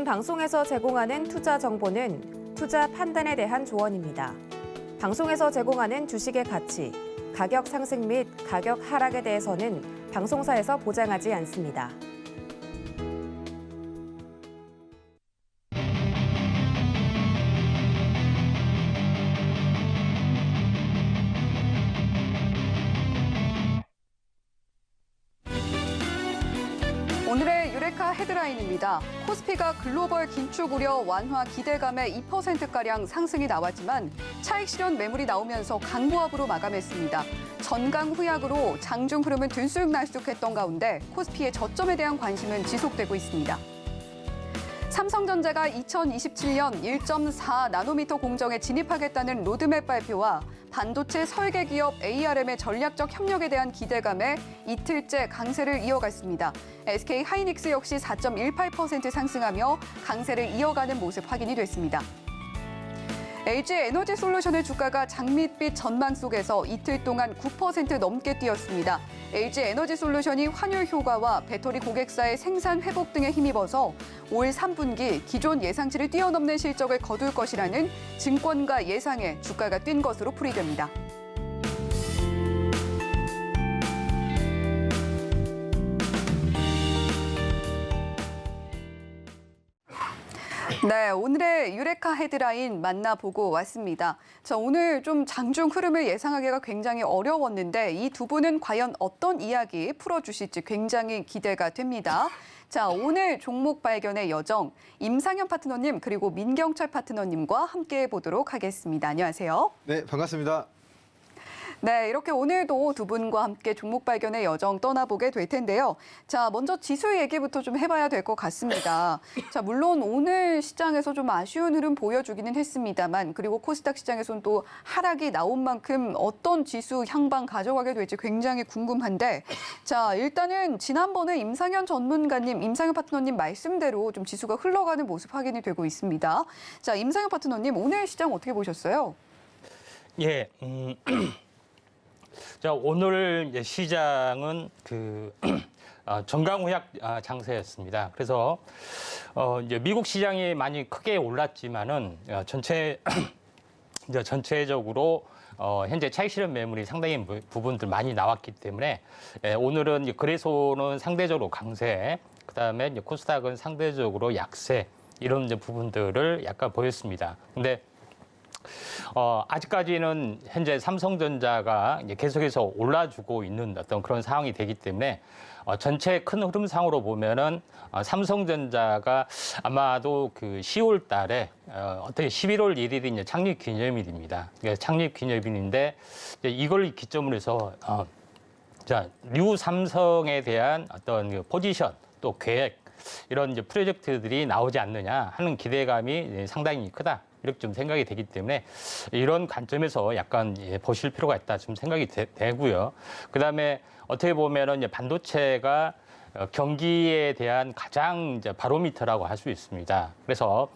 본 방송에서 제공하는 투자 정보는 투자 판단에 대한 조언입니다. 방송에서 제공하는 주식의 가치, 가격 상승 및 가격 하락에 대해서는 방송사에서 보장하지 않습니다. 오늘의 유레카 헤드라인입니다. 코스피가 글로벌 긴축 우려 완화 기대감에 2%가량 상승이 나왔지만 차익 실현 매물이 나오면서 강보합으로 마감했습니다. 전강 후약으로 장중 흐름은 들쑥날쑥했던 가운데 코스피의 저점에 대한 관심은 지속되고 있습니다. 삼성전자가 2027년 1.4 나노미터 공정에 진입하겠다는 로드맵 발표와 반도체 설계 기업 ARM의 전략적 협력에 대한 기대감에 이틀째 강세를 이어갔습니다. SK 하이닉스 역시 4.18% 상승하며 강세를 이어가는 모습 확인이 됐습니다. LG 에너지 솔루션의 주가가 장밋빛 전망 속에서 이틀 동안 9% 넘게 뛰었습니다. LG 에너지 솔루션이 환율 효과와 배터리 고객사의 생산 회복 등에 힘입어서 올 3분기 기존 예상치를 뛰어넘는 실적을 거둘 것이라는 증권가 예상에 주가가 뛴 것으로 풀이됩니다. 네, 오늘의 유레카 헤드라인 만나보고 왔습니다. 자, 오늘 좀 장중 흐름을 예상하기가 굉장히 어려웠는데 이 두 분은 과연 어떤 이야기 풀어주실지 굉장히 기대가 됩니다. 자, 오늘 종목 발견의 여정, 임상현 파트너님 그리고 민경철 파트너님과 함께 보도록 하겠습니다. 안녕하세요. 네, 반갑습니다. 네, 이렇게 오늘도 두 분과 함께 종목 발견의 여정 떠나보게 될 텐데요. 자, 먼저 지수 얘기부터 좀 해봐야 될 것 같습니다. 자, 물론 오늘 시장에서 좀 아쉬운 흐름 보여주기는 했습니다만, 그리고 코스닥 시장에서는 또 하락이 나온 만큼 어떤 지수 향방 가져가게 될지 굉장히 궁금한데, 자, 일단은 지난번에 임상현 전문가님, 임상현 파트너님 말씀대로 좀 지수가 흘러가는 모습 확인이 되고 있습니다. 자, 임상현 파트너님, 오늘 시장 어떻게 보셨어요? 예, 자, 오늘 이제 시장은 전강후약 장세였습니다. 그래서 이제 미국 시장이 많이 크게 올랐지만은 전체적으로 현재 차익 실현 매물이 상당히 부분들 많이 나왔기 때문에 오늘은 이제 거래소는 상대적으로 강세, 그다음에 이제 코스닥은 상대적으로 약세 이런 이제 부분들을 약간 보였습니다. 근데 아직까지는 현재 삼성전자가 이제 계속해서 올라주고 있는 어떤 그런 상황이 되기 때문에 전체 큰 흐름상으로 보면은 삼성전자가 아마도 그 10월 달에 어떻게 11월 1일이 이제 창립 기념일입니다. 그러니까 창립 기념일인데 이걸 기점으로 해서 자, 뉴 삼성에 대한 어떤 그 포지션 또 계획 이런 이제 프로젝트들이 나오지 않느냐 하는 기대감이 상당히 크다. 이렇게 좀 생각이 되기 때문에 이런 관점에서 약간 보실 필요가 있다 좀 생각이 되고요. 그다음에 어떻게 보면은 이제 반도체가 경기에 대한 가장 이제 바로미터라고 할 수 있습니다. 그래서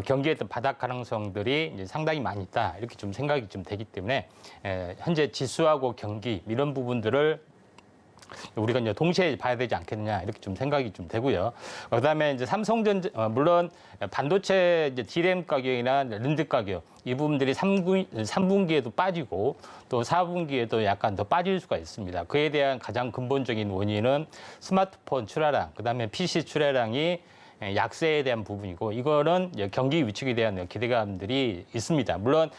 경기의 바닥 가능성들이 이제 상당히 많이 있다 이렇게 좀 생각이 좀 되기 때문에 현재 지수하고 경기 이런 부분들을 우리가 이제 동시에 봐야 되지 않겠느냐 이렇게 좀 생각이 좀 되고요. 그다음에 이제 삼성전자 물론 반도체 이제 DRAM 가격이나 랜드 가격 이 부분들이 3분기에도 빠지고 또 4분기에도 약간 더 빠질 수가 있습니다. 그에 대한 가장 근본적인 원인은 스마트폰 출하량, 그다음에 PC 출하량이 약세에 대한 부분이고 이거는 경기 위축에 대한 기대감들이 있습니다. 물론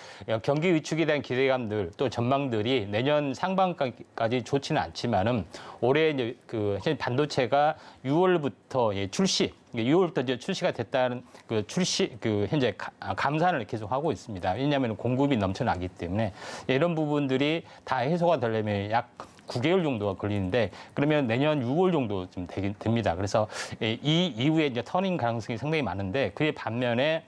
경기 위축에 대한 기대감들 또 전망들이 내년 상반기까지 좋지는 않지만은 올해 이제 그 반도체가 6월부터 출시 6월부터 이제 출시가 됐다는 현재 감산을 계속 하고 있습니다. 왜냐하면 공급이 넘쳐나기 때문에 이런 부분들이 다 해소가 되려면 약 9개월 정도가 걸리는데 그러면 내년 6월 정도 좀 됩니다. 그래서 이 이후에 이제 터닝 가능성이 상당히 많은데 그에 반면에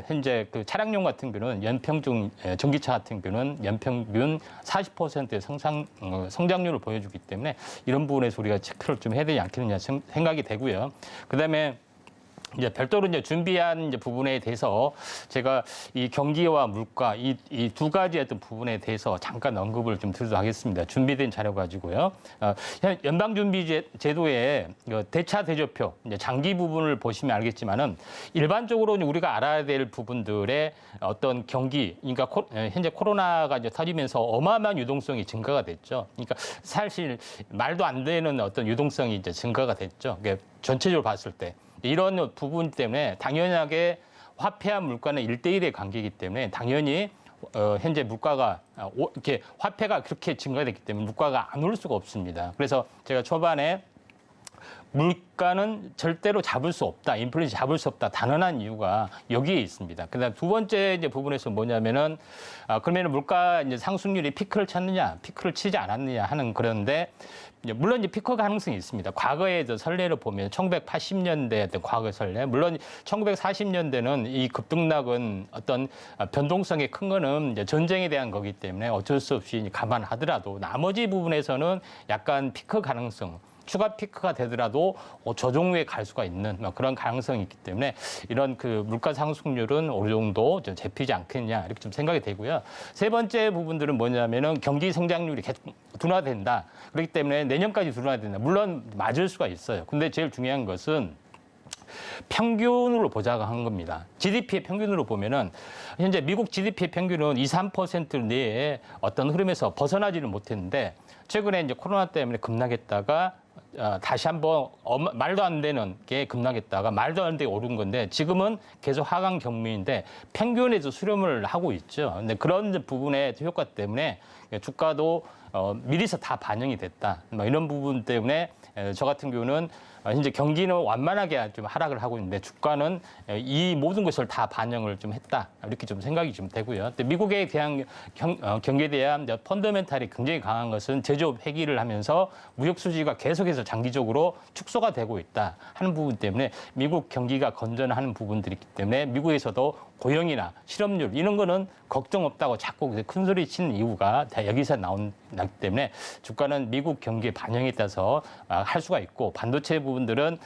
현재 그 차량용 같은 경우는 연평균 전기차 같은 경우는 연평균 40%의 성장률을 보여주기 때문에 이런 부분에서 우리가 체크를 좀 해야 되지 않겠느냐 생각이 되고요. 그다음에 이제 별도로 이제 준비한 이제 부분에 대해서 제가 이 경기와 물가 이 두 가지 어떤 부분에 대해서 잠깐 언급을 좀 드리도록 하겠습니다. 준비된 자료 가지고요. 연방준비제도의 대차 대조표 이제 장기 부분을 보시면 알겠지만은 일반적으로 우리가 알아야 될 부분들의 어떤 경기, 그러니까 현재 코로나가 이제 터지면서 어마어마한 유동성이 증가가 됐죠. 그러니까 사실 말도 안 되는 어떤 유동성이 이제 증가가 됐죠. 그러니까 전체적으로 봤을 때. 이런 부분 때문에 당연하게 화폐와 물가는 1대1의 관계이기 때문에 당연히 현재 물가가 이렇게 화폐가 그렇게 증가됐기 때문에 물가가 안 오를 수가 없습니다. 그래서 제가 초반에 물가는 절대로 잡을 수 없다, 인플레이션 잡을 수 없다, 단언한 이유가 여기에 있습니다. 그다음 두 번째 이제 부분에서 뭐냐면은 그러면 물가 이제 상승률이 피크를 쳤느냐, 피크를 치지 않았느냐 하는 그런데 물론 이제 피크 가능성이 있습니다. 과거의 선례를 보면 1980년대 어떤 과거 선례, 물론 1940년대는 이 급등락은 어떤 변동성이 큰 거는 이제 전쟁에 대한 거기 때문에 어쩔 수 없이 감안하더라도 나머지 부분에서는 약간 피크 가능성. 추가 피크가 되더라도 저종류에 갈 수가 있는 그런 가능성이 있기 때문에 이런 그 물가 상승률은 어느 정도 잡히지 않겠냐 이렇게 좀 생각이 되고요. 세 번째 부분들은 뭐냐면은 경기 성장률이 계속 둔화된다. 그렇기 때문에 내년까지 둔화된다. 물론 맞을 수가 있어요. 근데 제일 중요한 것은 평균으로 보자고 한 겁니다. GDP의 평균으로 보면은 현재 미국 GDP의 평균은 2~3% 내에 어떤 흐름에서 벗어나지는 못했는데 최근에 이제 코로나 때문에 급락했다가 다시 한번 말도 안 되는 게 급락했다가 말도 안 되게 오른 건데 지금은 계속 하강 경미인데 평균에서 수렴을 하고 있죠. 근데 그런 부분의 효과 때문에 주가도 미리서 다 반영이 됐다. 이런 부분 때문에 저 같은 경우는 현재 경기는 완만하게 좀 하락을 하고 있는데 주가는 이 모든 것을 다 반영을 좀 했다. 이렇게 좀 생각이 좀 되고요. 근데 미국에 대한 경기에 대한 펀더멘탈이 굉장히 강한 것은 제조업 회귀를 하면서 무역 수지가 계속해서 장기적으로 축소가 되고 있다 하는 부분 때문에 미국 경기가 건전하는 부분들이 있기 때문에 미국에서도 고용이나 실업률 이런 거는 걱정 없다고 자꾸 큰 소리 치는 이유가 다 여기서 나기 때문에 주가는 미국 경기에 반영에 따라서 할 수가 있고 반도체 부분들은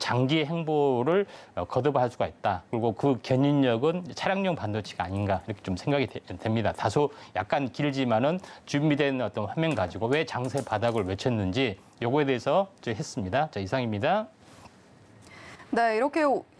장기 행보를 거듭할 수가 있다. 그리고 그 견인력은 차량용 반도체가 아닌가 이렇게 좀 생각이 됩니다. 다소 약간 길지만은 준비된 어떤 화면 가지고 왜 장세 바닥을 외쳤는지 요거에 대해서 했습니다. 자, 이상입니다. 네,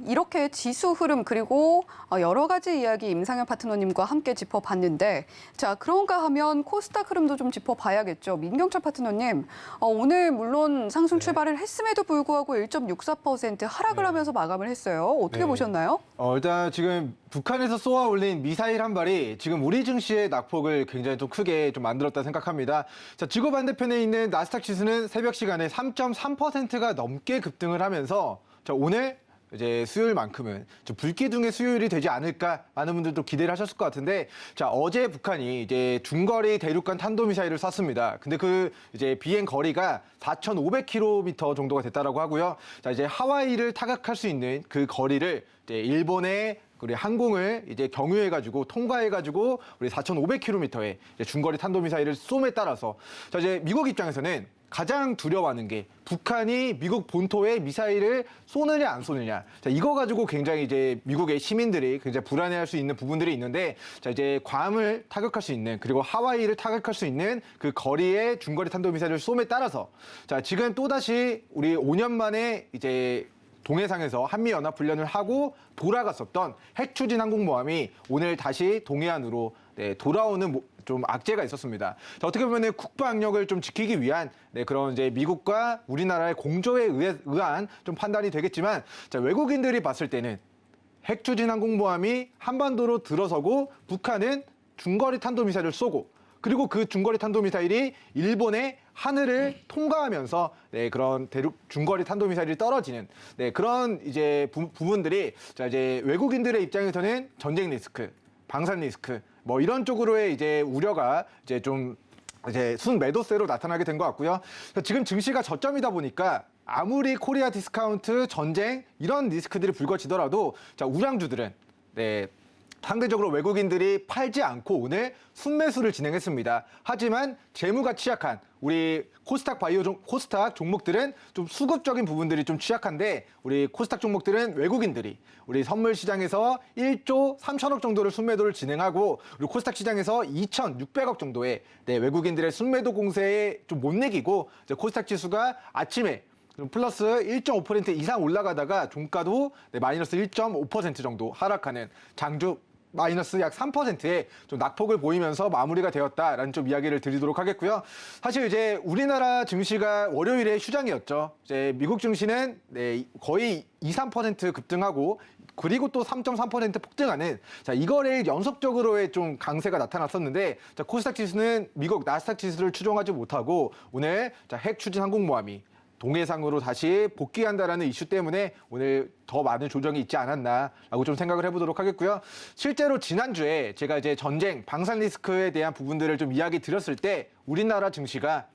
이렇게 지수 흐름 그리고 여러 가지 이야기 임상현 파트너님과 함께 짚어봤는데 자, 그런가 하면 코스닥 흐름도 좀 짚어봐야겠죠. 민경철 파트너님, 오늘 물론 상승 출발을 했음에도 불구하고 1.64% 하락을 하면서 마감을 했어요. 어떻게 보셨나요? 일단 지금 북한에서 쏘아 올린 미사일 한 발이 지금 우리 증시의 낙폭을 굉장히 좀 크게 좀 만들었다 생각합니다. 자, 지구 반대편에 있는 나스닥 지수는 새벽 시간에 3.3%가 넘게 급등을 하면서 자, 오늘 이제 수요일만큼은 좀 불기둥의 수요일이 되지 않을까 많은 분들도 기대를 하셨을 것 같은데 자, 어제 북한이 이제 중거리 대륙간 탄도미사일을 쐈습니다. 근데 그 이제 비행 거리가 4,500km 정도가 됐다라고 하고요. 자, 이제 하와이를 타격할 수 있는 그 거리를 이제 일본의 우리 항공을 이제 경유해가지고 통과해가지고 우리 4,500km의 중거리 탄도미사일을 쏨에 따라서 자, 이제 미국 입장에서는 가장 두려워하는 게 북한이 미국 본토에 미사일을 쏘느냐 안 쏘느냐. 자, 이거 가지고 굉장히 이제 미국의 시민들이 굉장히 불안해할 수 있는 부분들이 있는데 자, 이제 괌을 타격할 수 있는 그리고 하와이를 타격할 수 있는 그 거리의 중거리 탄도미사일을 쏨에 따라서 자, 지금 또다시 우리 5년 만에 이제 동해상에서 한미연합훈련을 하고 돌아갔었던 핵추진 항공모함이 오늘 다시 동해안으로 돌아오는 좀 악재가 있었습니다. 자, 어떻게 보면 국방력을 좀 지키기 위한 그런 이제 미국과 우리나라의 공조에 의한 좀 판단이 되겠지만 자, 외국인들이 봤을 때는 핵추진 항공모함이 한반도로 들어서고 북한은 중거리 탄도미사일을 쏘고 그리고 그 중거리 탄도미사일이 일본의 하늘을 통과하면서 그런 대륙 중거리 탄도미사일이 떨어지는 그런 이제 부분들이 자, 이제 외국인들의 입장에서는 전쟁 리스크, 방산 리스크 뭐 이런 쪽으로의 이제 우려가 이제 좀 이제 순매도세로 나타나게 된 것 같고요. 지금 증시가 저점이다 보니까 아무리 코리아 디스카운트, 전쟁 이런 리스크들이 불거지더라도 자, 우량주들은 상대적으로 외국인들이 팔지 않고 오늘 순매수를 진행했습니다. 하지만 재무가 취약한 우리 코스닥 코스닥 종목들은 좀 수급적인 부분들이 좀 취약한데 우리 코스닥 종목들은 외국인들이 우리 선물 시장에서 1조 3천억 정도를 순매도를 진행하고 그리고 코스닥 시장에서 2,600억 정도의 외국인들의 순매도 공세에 좀 못 이기고 코스닥 지수가 아침에 플러스 1.5% 이상 올라가다가 종가도 마이너스 1.5% 정도 하락하는 장주 마이너스 약 3%의 좀 낙폭을 보이면서 마무리가 되었다라는 좀 이야기를 드리도록 하겠고요. 사실 이제 우리나라 증시가 월요일에 휴장이었죠. 이제 미국 증시는 거의 2~3% 급등하고 그리고 또 3.3% 폭등하는 이거를 연속적으로의 좀 강세가 나타났었는데 코스닥 지수는 미국 나스닥 지수를 추종하지 못하고 오늘 핵 추진 항공모함이 동해상으로 다시 복귀한다라는 이슈 때문에 오늘 더 많은 조정이 있지 않았나라고 좀 생각을 해보도록 하겠고요. 실제로 지난주에 제가 이제 전쟁, 방산 리스크에 대한 부분들을 좀 이야기 드렸을 때 우리나라 증시가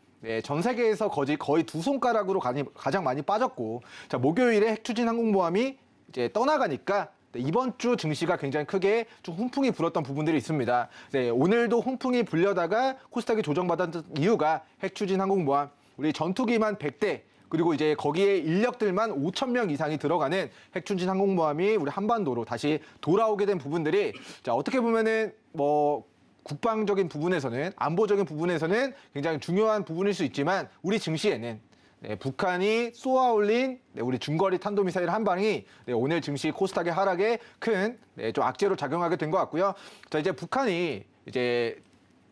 전 세계에서 거의 두 손가락으로 가장 많이 빠졌고 목요일에 핵추진 항공모함이 이제 떠나가니까 이번 주 증시가 굉장히 크게 좀 훈풍이 불었던 부분들이 있습니다. 오늘도 훈풍이 불려다가 코스닥이 조정받았던 이유가 핵추진 항공모함, 우리 전투기만 100대 그리고 이제 거기에 인력들만 5,000명 이상이 들어가는 핵추진 항공모함이 우리 한반도로 다시 돌아오게 된 부분들이 어떻게 보면은 뭐 국방적인 부분에서는 안보적인 부분에서는 굉장히 중요한 부분일 수 있지만 우리 증시에는 북한이 쏘아 올린 우리 중거리 탄도미사일 한 방이 오늘 증시 코스닥의 하락에 큰 좀 악재로 작용하게 된 것 같고요. 이제 북한이 이제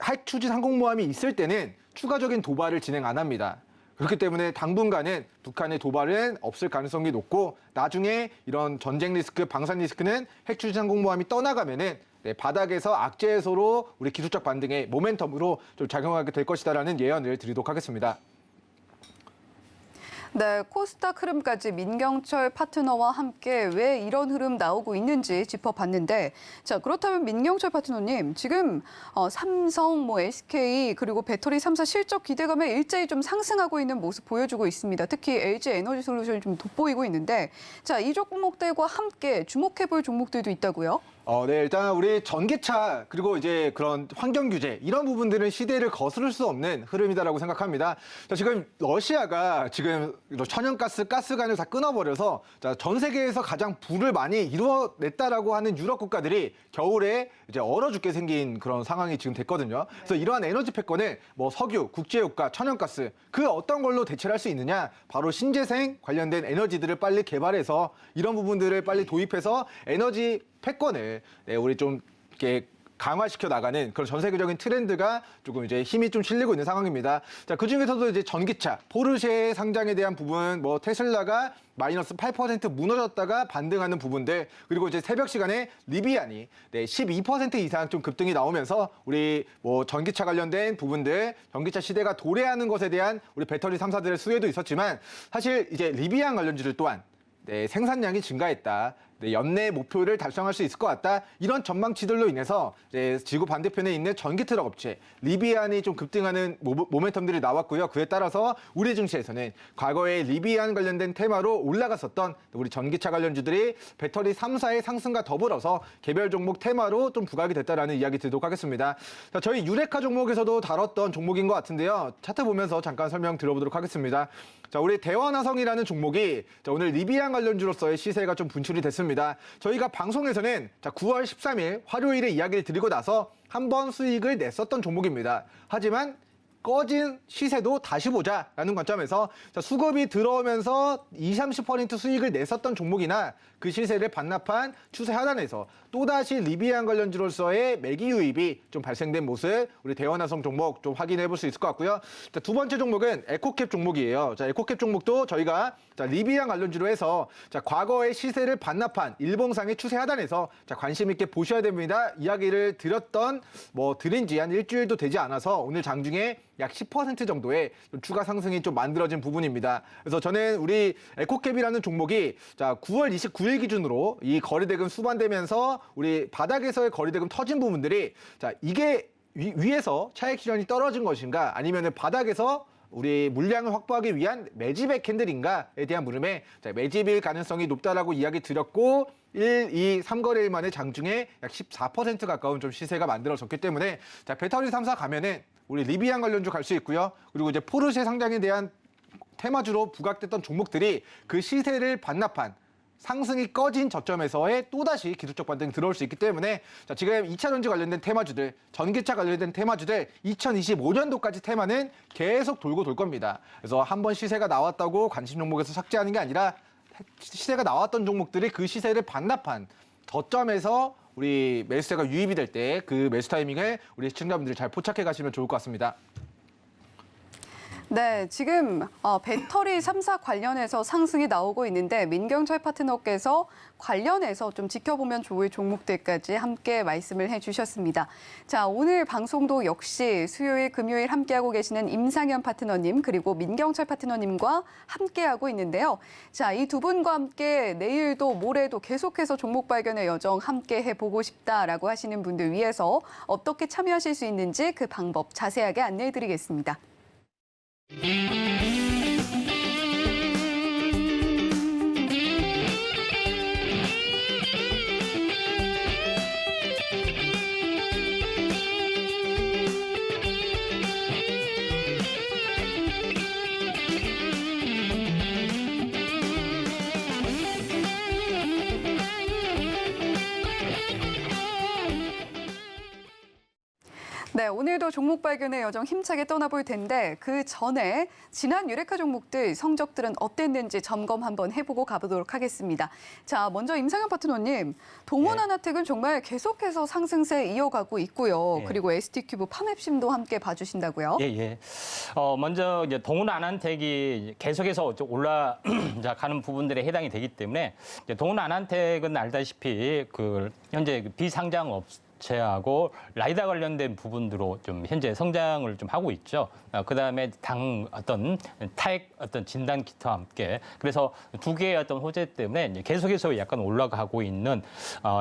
핵추진 항공모함이 있을 때는 추가적인 도발을 진행 안 합니다. 그렇기 때문에 당분간은 북한의 도발은 없을 가능성이 높고 나중에 이런 전쟁 리스크, 방산 리스크는 핵추진 항공모함이 떠나가면은 바닥에서 악재 해소로 우리 기술적 반등의 모멘텀으로 좀 작용하게 될 것이다라는 예언을 드리도록 하겠습니다. 네, 코스닥 흐름까지 민경철 파트너와 함께 왜 이런 흐름 나오고 있는지 짚어봤는데, 자, 그렇다면 민경철 파트너님, 지금 삼성, SK 그리고 배터리 3사 실적 기대감에 일제히 좀 상승하고 있는 모습 보여주고 있습니다. 특히 LG 에너지 솔루션이 좀 돋보이고 있는데, 자, 이 종목들과 함께 주목해볼 종목들도 있다고요? 네, 일단 우리 전기차 그리고 이제 그런 환경 규제 이런 부분들은 시대를 거스를 수 없는 흐름이다라고 생각합니다. 지금 러시아가 지금 천연가스, 가스관을 다 끊어버려서 전 세계에서 가장 부를 많이 이루어냈다라고 하는 유럽 국가들이 겨울에 이제 얼어 죽게 생긴 그런 상황이 지금 됐거든요. 그래서 이러한 에너지 패권을 뭐 석유, 국제유가, 천연가스 그 어떤 걸로 대체를 할 수 있느냐? 바로 신재생 관련된 에너지들을 빨리 개발해서 이런 부분들을 빨리 도입해서 에너지 패권을 우리 좀 이렇게 강화시켜 나가는 그런 전 세계적인 트렌드가 조금 이제 힘이 좀 실리고 있는 상황입니다. 자, 그 중에서도 이제 전기차, 포르쉐 상장에 대한 부분, 뭐 테슬라가 마이너스 8% 무너졌다가 반등하는 부분들, 그리고 이제 새벽 시간에 리비안이 12% 이상 좀 급등이 나오면서 우리 뭐 전기차 관련된 부분들, 전기차 시대가 도래하는 것에 대한 우리 배터리 3사들의 수혜도 있었지만 사실 이제 리비안 관련주들 또한 생산량이 증가했다. 연내 목표를 달성할 수 있을 것 같다. 이런 전망치들로 인해서 지구 반대편에 있는 전기 트럭 업체 리비안이 좀 급등하는 모멘텀들이 나왔고요. 그에 따라서 우리 증시에서는 과거에 리비안 관련된 테마로 올라갔었던 우리 전기차 관련주들이 배터리 3사의 상승과 더불어서 개별 종목 테마로 좀 부각이 됐다라는 이야기 드리도록 하겠습니다. 자, 저희 유레카 종목에서도 다뤘던 종목인 것 같은데요. 차트 보면서 잠깐 설명 드려보도록 하겠습니다. 자, 우리 대원화성이라는 종목이 오늘 리비안 관련주로서의 시세가 좀 분출이 됐습니다. 저희가 방송에서는 9월 13일 화요일에 이야기를 드리고 나서 한번 수익을 냈었던 종목입니다. 하지만 꺼진 시세도 다시 보자라는 관점에서 수급이 들어오면서 20~30% 수익을 냈었던 종목이나 그 시세를 반납한 추세 하단에서 또다시 리비안 관련주로서의 매기 유입이 좀 발생된 모습 우리 대원화성 종목 좀 확인해 볼 수 있을 것 같고요. 자, 두 번째 종목은 에코캡 종목이에요. 자, 에코캡 종목도 저희가 리비안 관련주로 해서 과거의 시세를 반납한 일봉상의 추세 하단에서 관심 있게 보셔야 됩니다. 이야기를 드린 지 한 일주일도 되지 않아서 오늘 장중에 약 10% 정도의 추가 상승이 좀 만들어진 부분입니다. 그래서 저는 우리 에코캡이라는 종목이 9월 29일 기준으로 이 거래대금 수반되면서 우리 바닥에서의 거래대금 터진 부분들이 이게 위에서 차익 실현이 떨어진 것인가 아니면 바닥에서 우리 물량을 확보하기 위한 매집의 캔들인가에 대한 물음에 자, 매집일 가능성이 높다라고 이야기 드렸고 1, 2, 3거래일 만에 장중에 약 14% 가까운 좀 시세가 만들어졌기 때문에 자, 배터리 3사 가면은 우리 리비안 관련주 갈 수 있고요. 그리고 이제 포르쉐 상장에 대한 테마주로 부각됐던 종목들이 그 시세를 반납한 상승이 꺼진 저점에서의 또다시 기술적 반등이 들어올 수 있기 때문에 자, 지금 2차전지 관련된 테마주들, 전기차 관련된 테마주들 2025년도까지 테마는 계속 돌고 돌 겁니다. 그래서 한번 시세가 나왔다고 관심 종목에서 삭제하는 게 아니라 시세가 나왔던 종목들이 그 시세를 반납한 저점에서 우리 매수세가 유입이 될 때 그 매수 타이밍을 우리 시청자분들이 잘 포착해 가시면 좋을 것 같습니다. 네, 지금 배터리 3사 관련해서 상승이 나오고 있는데 민경철 파트너께서 관련해서 좀 지켜보면 좋을 종목들까지 함께 말씀을 해주셨습니다. 자, 오늘 방송도 역시 수요일, 금요일 함께하고 계시는 임상현 파트너님 그리고 민경철 파트너님과 함께하고 있는데요. 자, 이 두 분과 함께 내일도 모레도 계속해서 종목 발견의 여정 함께 해보고 싶다라고 하시는 분들 위해서 어떻게 참여하실 수 있는지 그 방법 자세하게 안내해드리겠습니다. 네, 오늘도 종목 발견의 여정 힘차게 떠나볼 텐데 그 전에 지난 유레카 종목들 성적들은 어땠는지 점검 한번 해보고 가보도록 하겠습니다. 자, 먼저 임상현 파트너님, 동원하나텍은 정말 계속해서 상승세 이어가고 있고요. 예. 그리고 ST큐브 파맵심도 함께 봐주신다고요? 예. 먼저 이제 동훈아난텍이 계속해서 올라가는 부분들에 해당이 되기 때문에 동훈아난텍은 알다시피 그 현재 비상장 업체하고 라이다 관련된 부분으로 좀 현재 성장을 좀 하고 있죠. 그다음에 타액 진단 키트와 함께 그래서 두 개의 호재 때문에 이제 계속해서 약간 올라가고 있는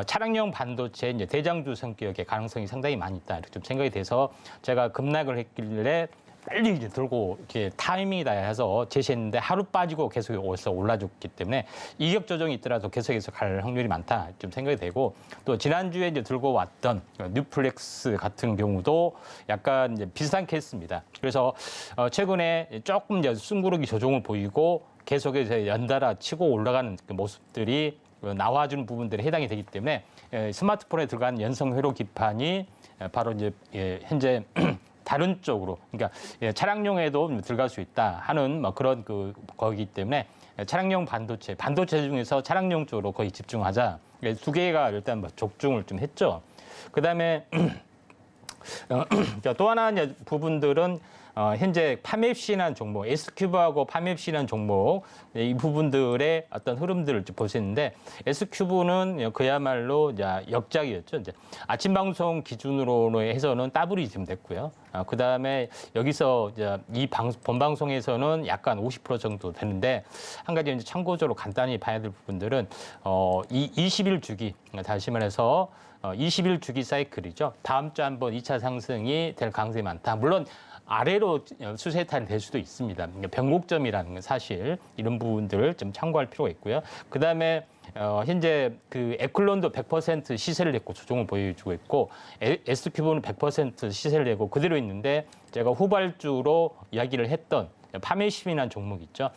차량용 반도체 이제 대장주 성격의 가능성이 상당히 많이 있다 이렇게 좀 생각이 돼서 제가 급락을 했길래 빨리 이제 들고 이렇게 타이밍이다 해서 제시했는데 하루 빠지고 계속 여기서 올라줬기 때문에 이격 조정이 있더라도 계속해서 갈 확률이 많다 좀 생각이 되고 또 지난주에 이제 들고 왔던 뉴플렉스 같은 경우도 약간 이제 비슷한 케이스입니다. 그래서 최근에 조금 이제 숨고르기 조정을 보이고 계속해서 연달아 치고 올라가는 그 모습들이 나와주는 부분들에 해당이 되기 때문에 스마트폰에 들어간 연성 회로 기판이 바로 이제 현재 다른 쪽으로, 그러니까 차량용에도 들어갈 수 있다 하는 그런 거기 때문에 차량용 반도체 중에서 차량용 쪽으로 거의 집중하자. 두 개가 일단 족중을 좀 했죠. 그다음에 또 하나 부분들은 현재 파맵시라는 종목, S큐브하고 파맵시라는 종목 이 부분들의 어떤 흐름들을 볼 수 있는데 S큐브는 그야말로 역작이었죠. 이제 아침 방송 기준으로 해서는 더블이 지금 됐고요. 그다음에 여기서 본 방송에서는 약간 50% 정도 되는데 한 가지 이제 참고적으로 간단히 봐야 될 부분들은 이 20일 주기 다시 말해서 20일 주기 사이클이죠. 다음 주 한번 2차 상승이 될 가능성이 많다. 물론 아래로 수세탄이 될 수도 있습니다. 변곡점이라는 건 사실 이런 부분들을 좀 참고할 필요가 있고요. 그다음에 현재 그 에클론도 100% 시세를 냈고 조정을 보여주고 있고 S큐브는 100% 시세를 내고 그대로 있는데 제가 후발주로 이야기를 했던 파맵시라는 종목 있죠.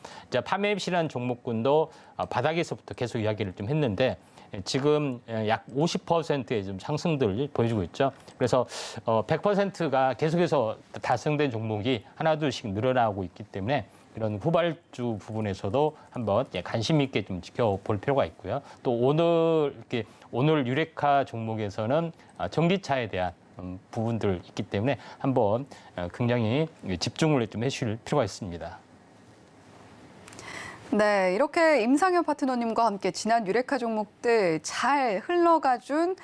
파맵시라는 종목군도 바닥에서부터 계속 이야기를 좀 했는데 지금 약 50%의 좀 상승들을 보여주고 있죠. 그래서 100%가 계속해서 달성된 종목이 하나둘씩 늘어나고 있기 때문에 이런 후발주 부분에서도 한번 관심 있게 좀 지켜볼 필요가 있고요. 또 오늘 유레카 종목에서는 전기차에 대한 부분들 있기 때문에 한번 굉장히 집중을 좀 해주실 필요가 있습니다. 네, 이렇게 임상현 파트너님과 함께 지난 유레카 종목들 잘 흘러가준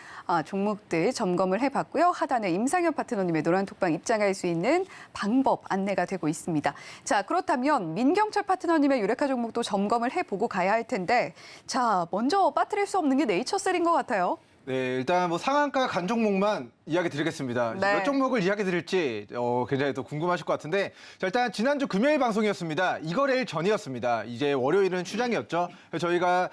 종목들 점검을 해봤고요. 하단에 임상현 파트너님의 노란톡방 입장할 수 있는 방법 안내가 되고 있습니다. 자, 그렇다면 민경철 파트너님의 유레카 종목도 점검을 해보고 가야 할 텐데 자, 먼저 빠뜨릴 수 없는 게 네이처셀인 것 같아요. 네, 일단 뭐 상한가 간 종목만 이야기 드리겠습니다. 네. 몇 종목을 이야기 드릴지 굉장히 또 궁금하실 것 같은데, 자, 일단 지난주 금요일 방송이었습니다. 이거래일 전이었습니다. 이제 월요일은 휴장이었죠. 그래서 저희가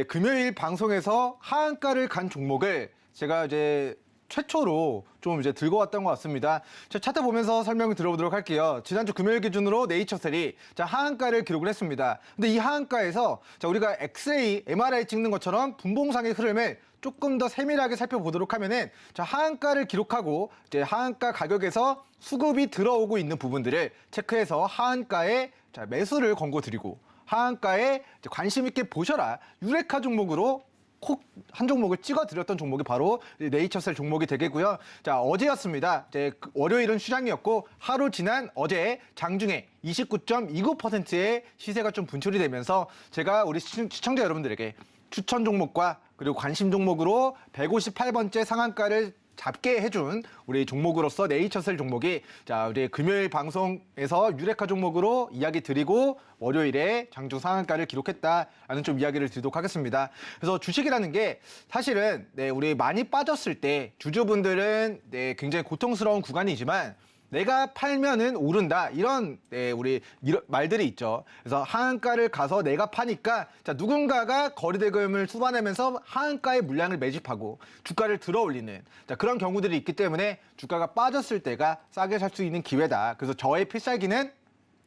금요일 방송에서 하한가를 간 종목을 제가 이제 최초로 좀 이제 들고 왔던 것 같습니다. 자, 차트 보면서 설명을 들어보도록 할게요. 지난주 금요일 기준으로 네이처셀이 하한가를 기록을 했습니다. 근데 이 하한가에서 우리가 엑스레이, MRI 찍는 것처럼 분봉상의 흐름을 조금 더 세밀하게 살펴보도록 하면은 하한가를 기록하고 이제 하한가 가격에서 수급이 들어오고 있는 부분들을 체크해서 하한가에 매수를 권고드리고 하한가에 관심 있게 보셔라 유레카 종목으로 콕 한 종목을 찍어드렸던 종목이 바로 네이처셀 종목이 되겠고요. 자, 어제였습니다. 이제 월요일은 휴장이었고 하루 지난 어제 장중에 29.29%의 시세가 좀 분출이 되면서 제가 우리 시청자 여러분들에게 추천 종목과 그리고 관심 종목으로 158번째 상한가를 잡게 해준 우리 종목으로서 네이처셀 종목이 우리 금요일 방송에서 유레카 종목으로 이야기 드리고 월요일에 장중 상한가를 기록했다라는 좀 이야기를 드리도록 하겠습니다. 그래서 주식이라는 게 사실은 우리 많이 빠졌을 때 주주분들은 굉장히 고통스러운 구간이지만 내가 팔면은 오른다 이런 우리 이런 말들이 있죠. 그래서 하한가를 가서 내가 파니까 누군가가 거래대금을 수반하면서 하한가의 물량을 매집하고 주가를 들어올리는 그런 경우들이 있기 때문에 주가가 빠졌을 때가 싸게 살 수 있는 기회다. 그래서 저의 필살기는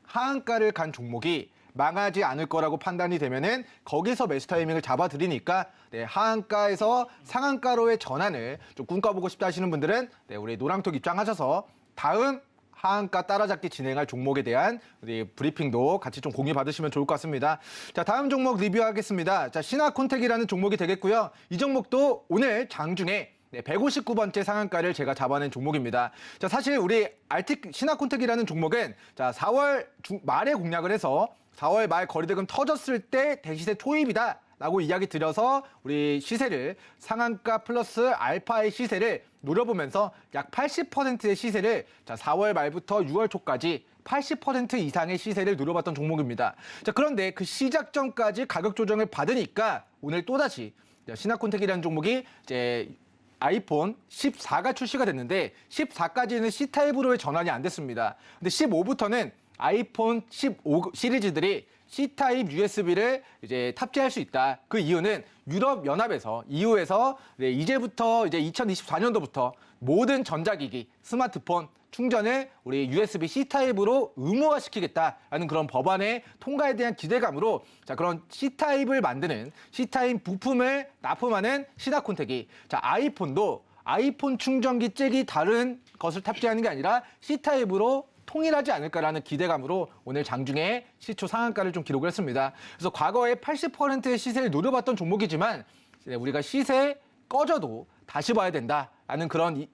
하한가를 간 종목이 망하지 않을 거라고 판단이 되면은 거기서 매수 타이밍을 잡아드리니까 하한가에서 상한가로의 전환을 좀 꿈꿔보고 싶다 하시는 분들은 우리 노랑톡 입장하셔서 다음 하한가 따라잡기 진행할 종목에 대한 우리 브리핑도 같이 좀 공유 받으시면 좋을 것 같습니다. 자, 다음 종목 리뷰하겠습니다. 자, 신화콘텍이라는 종목이 되겠고요. 이 종목도 오늘 장중에 159번째 상한가를 제가 잡아낸 종목입니다. 자, 사실 우리 신화콘텍이라는 종목은 4월 말에 공략을 해서 4월 말 거래대금 터졌을 때 대시세 초입이다. 라고 이야기 드려서 우리 시세를 상한가 플러스 알파의 시세를 노려보면서 약 80%의 시세를 4월 말부터 6월 초까지 80% 이상의 시세를 노려봤던 종목입니다. 자, 그런데 그 시작 전까지 가격 조정을 받으니까 오늘 또다시 신화콘텍이라는 종목이 이제 아이폰 14가 출시가 됐는데 14까지는 C타입으로의 전환이 안 됐습니다. 근데 15부터는 아이폰 15 시리즈들이 C타입 USB를 이제 탑재할 수 있다. 그 이유는 유럽연합에서 EU에서 이제부터 이제 2024년도부터 모든 전자기기, 스마트폰 충전을 우리 USB C타입으로 의무화시키겠다라는 그런 법안의 통과에 대한 기대감으로 그런 C타입을 만드는 C타입 부품을 납품하는 신화콘텍이 아이폰도 아이폰 충전기 잭이 다른 것을 탑재하는 게 아니라 C타입으로 통일하지 않을까라는 기대감으로 오늘 장중에 시초 상한가를 좀 기록을 했습니다. 그래서 과거에 80%의 시세를 노려봤던 종목이지만 우리가 시세 꺼져도 다시 봐야 된다라는 그런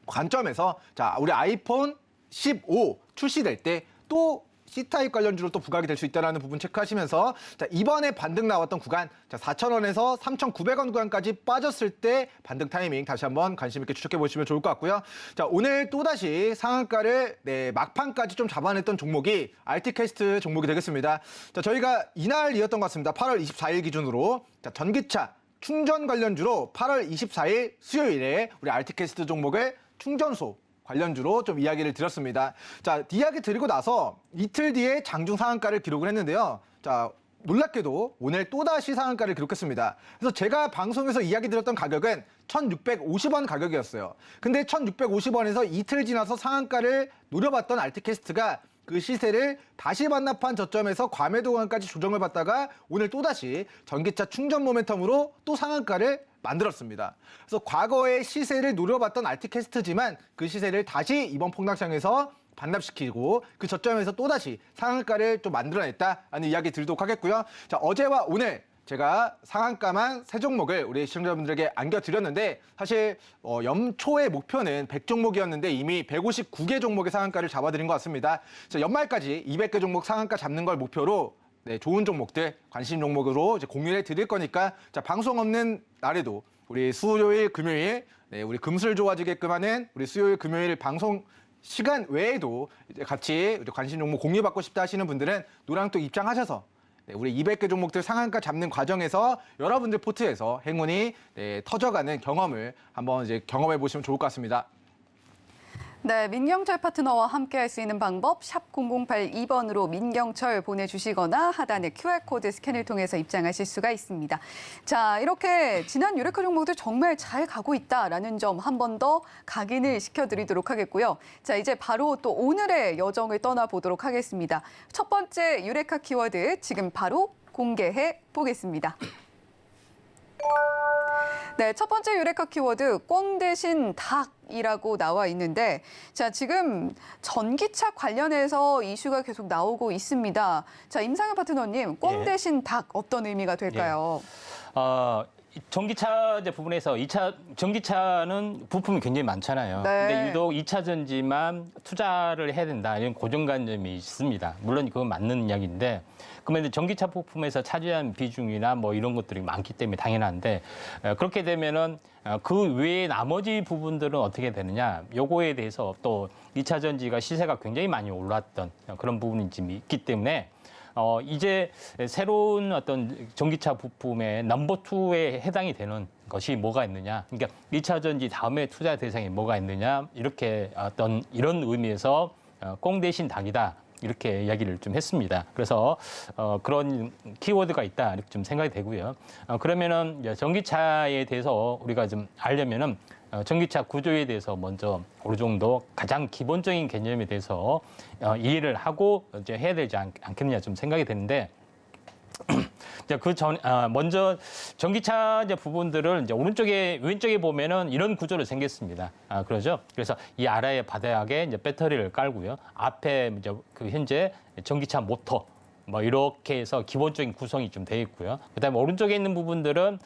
관점에서 우리 아이폰 15 출시될 때 또 C타입 관련주로 또 부각이 될 수 있다는 부분 체크하시면서 이번에 반등 나왔던 구간 4,000원에서 3,900원 구간까지 빠졌을 때 반등 타이밍 다시 한번 관심 있게 추적해 보시면 좋을 것 같고요. 자, 오늘 또다시 상한가를 막판까지 좀 잡아냈던 종목이 RT캐스트 종목이 되겠습니다. 자, 저희가 이날이었던 것 같습니다. 8월 24일 기준으로 전기차 충전 관련주로 8월 24일 수요일에 우리 RT캐스트 종목을 충전소 관련주로 좀 이야기를 드렸습니다. 자, 이야기 드리고 나서 이틀 뒤에 장중 상한가를 기록을 했는데요. 자, 놀랍게도 오늘 또다시 상한가를 기록했습니다. 그래서 제가 방송에서 이야기 드렸던 가격은 1,650원 가격이었어요. 근데 1,650원에서 이틀 지나서 상한가를 노려봤던 RT캐스트가 그 시세를 다시 반납한 저점에서 과매도 구간까지 조정을 받다가 오늘 또다시 전기차 충전 모멘텀으로 또 상한가를 만들었습니다. 그래서 과거의 시세를 노려봤던 RT캐스트지만 그 시세를 다시 이번 폭락장에서 반납시키고 그 저점에서 또다시 상한가를 좀 만들어냈다라는 이야기 드리도록 하겠고요. 자, 어제와 오늘 제가 상한가만 3종목을 우리 시청자분들에게 안겨드렸는데 사실 연초의 목표는 100종목이었는데 이미 159개 종목의 상한가를 잡아드린 것 같습니다. 자, 연말까지 200개 종목 상한가 잡는 걸 목표로 좋은 종목들, 관심 종목으로 이제 공유해 드릴 거니까 방송 없는 날에도 우리 수요일, 금요일 우리 금술 좋아지게끔 하는 우리 수요일, 금요일 방송 시간 외에도 이제 같이 관심 종목 공유받고 싶다 하시는 분들은 노랑톡 입장하셔서 네, 우리 200개 종목들 상한가 잡는 과정에서 여러분들 포트에서 행운이 터져가는 경험을 한번 이제 경험해 보시면 좋을 것 같습니다. 네, 민경철 파트너와 함께 할 수 있는 방법 샵 0082번으로 민경철 보내주시거나 하단의 QR코드 스캔을 통해서 입장하실 수가 있습니다. 자, 이렇게 지난 유레카 종목들 정말 잘 가고 있다라는 점 한 번 더 각인을 시켜드리도록 하겠고요. 자, 이제 바로 또 오늘의 여정을 떠나보도록 하겠습니다. 첫 번째 유레카 키워드 지금 바로 공개해 보겠습니다. 네, 첫 번째 유레카 키워드 꽝 대신 닭이라고 나와 있는데 자, 지금 전기차 관련해서 이슈가 계속 나오고 있습니다. 자, 임상현 파트너님, 꽝 예. 대신 닭 어떤 의미가 될까요? 전기차 이제 부분에서 전기차는 부품이 굉장히 많잖아요. 네. 근데 유독 2차 전지만 투자를 해야 된다 이런 고정관념이 있습니다. 물론 그건 맞는 이야기인데 그러면 이제 전기차 부품에서 차지한 비중이나 뭐 이런 것들이 많기 때문에 당연한데 그렇게 되면은 그 외에 나머지 부분들은 어떻게 되느냐? 요거에 대해서 또 2차 전지가 시세가 굉장히 많이 올랐던 그런 부분이 지금 있기 때문에 이제 새로운 어떤 전기차 부품의 넘버 2에 해당이 되는 것이 뭐가 있느냐. 그러니까 2차 전지 다음에 투자 대상이 뭐가 있느냐. 이렇게 어떤 이런 의미에서 꽁 대신 닭이다. 이렇게 이야기를 좀 했습니다. 그래서 그런 키워드가 있다. 이렇게 좀 생각이 되고요. 그러면은 전기차에 대해서 우리가 좀 알려면은 전기차 구조에 대해서 먼저 어느 정도 가장 기본적인 개념에 대해서 이해를 하고 이제 해야 되지 않겠느냐 좀 생각이 되는데 먼저 전기차 이제 부분들을 이제 왼쪽에 보면은 이런 구조로 생겼습니다. 그러죠. 그래서 이 아래의 바닥에 이제 배터리를 깔고요. 앞에 이제 그 현재 전기차 모터 뭐 이렇게 해서 기본적인 구성이 좀 돼 있고요. 그다음에 오른쪽에 있는 부분들은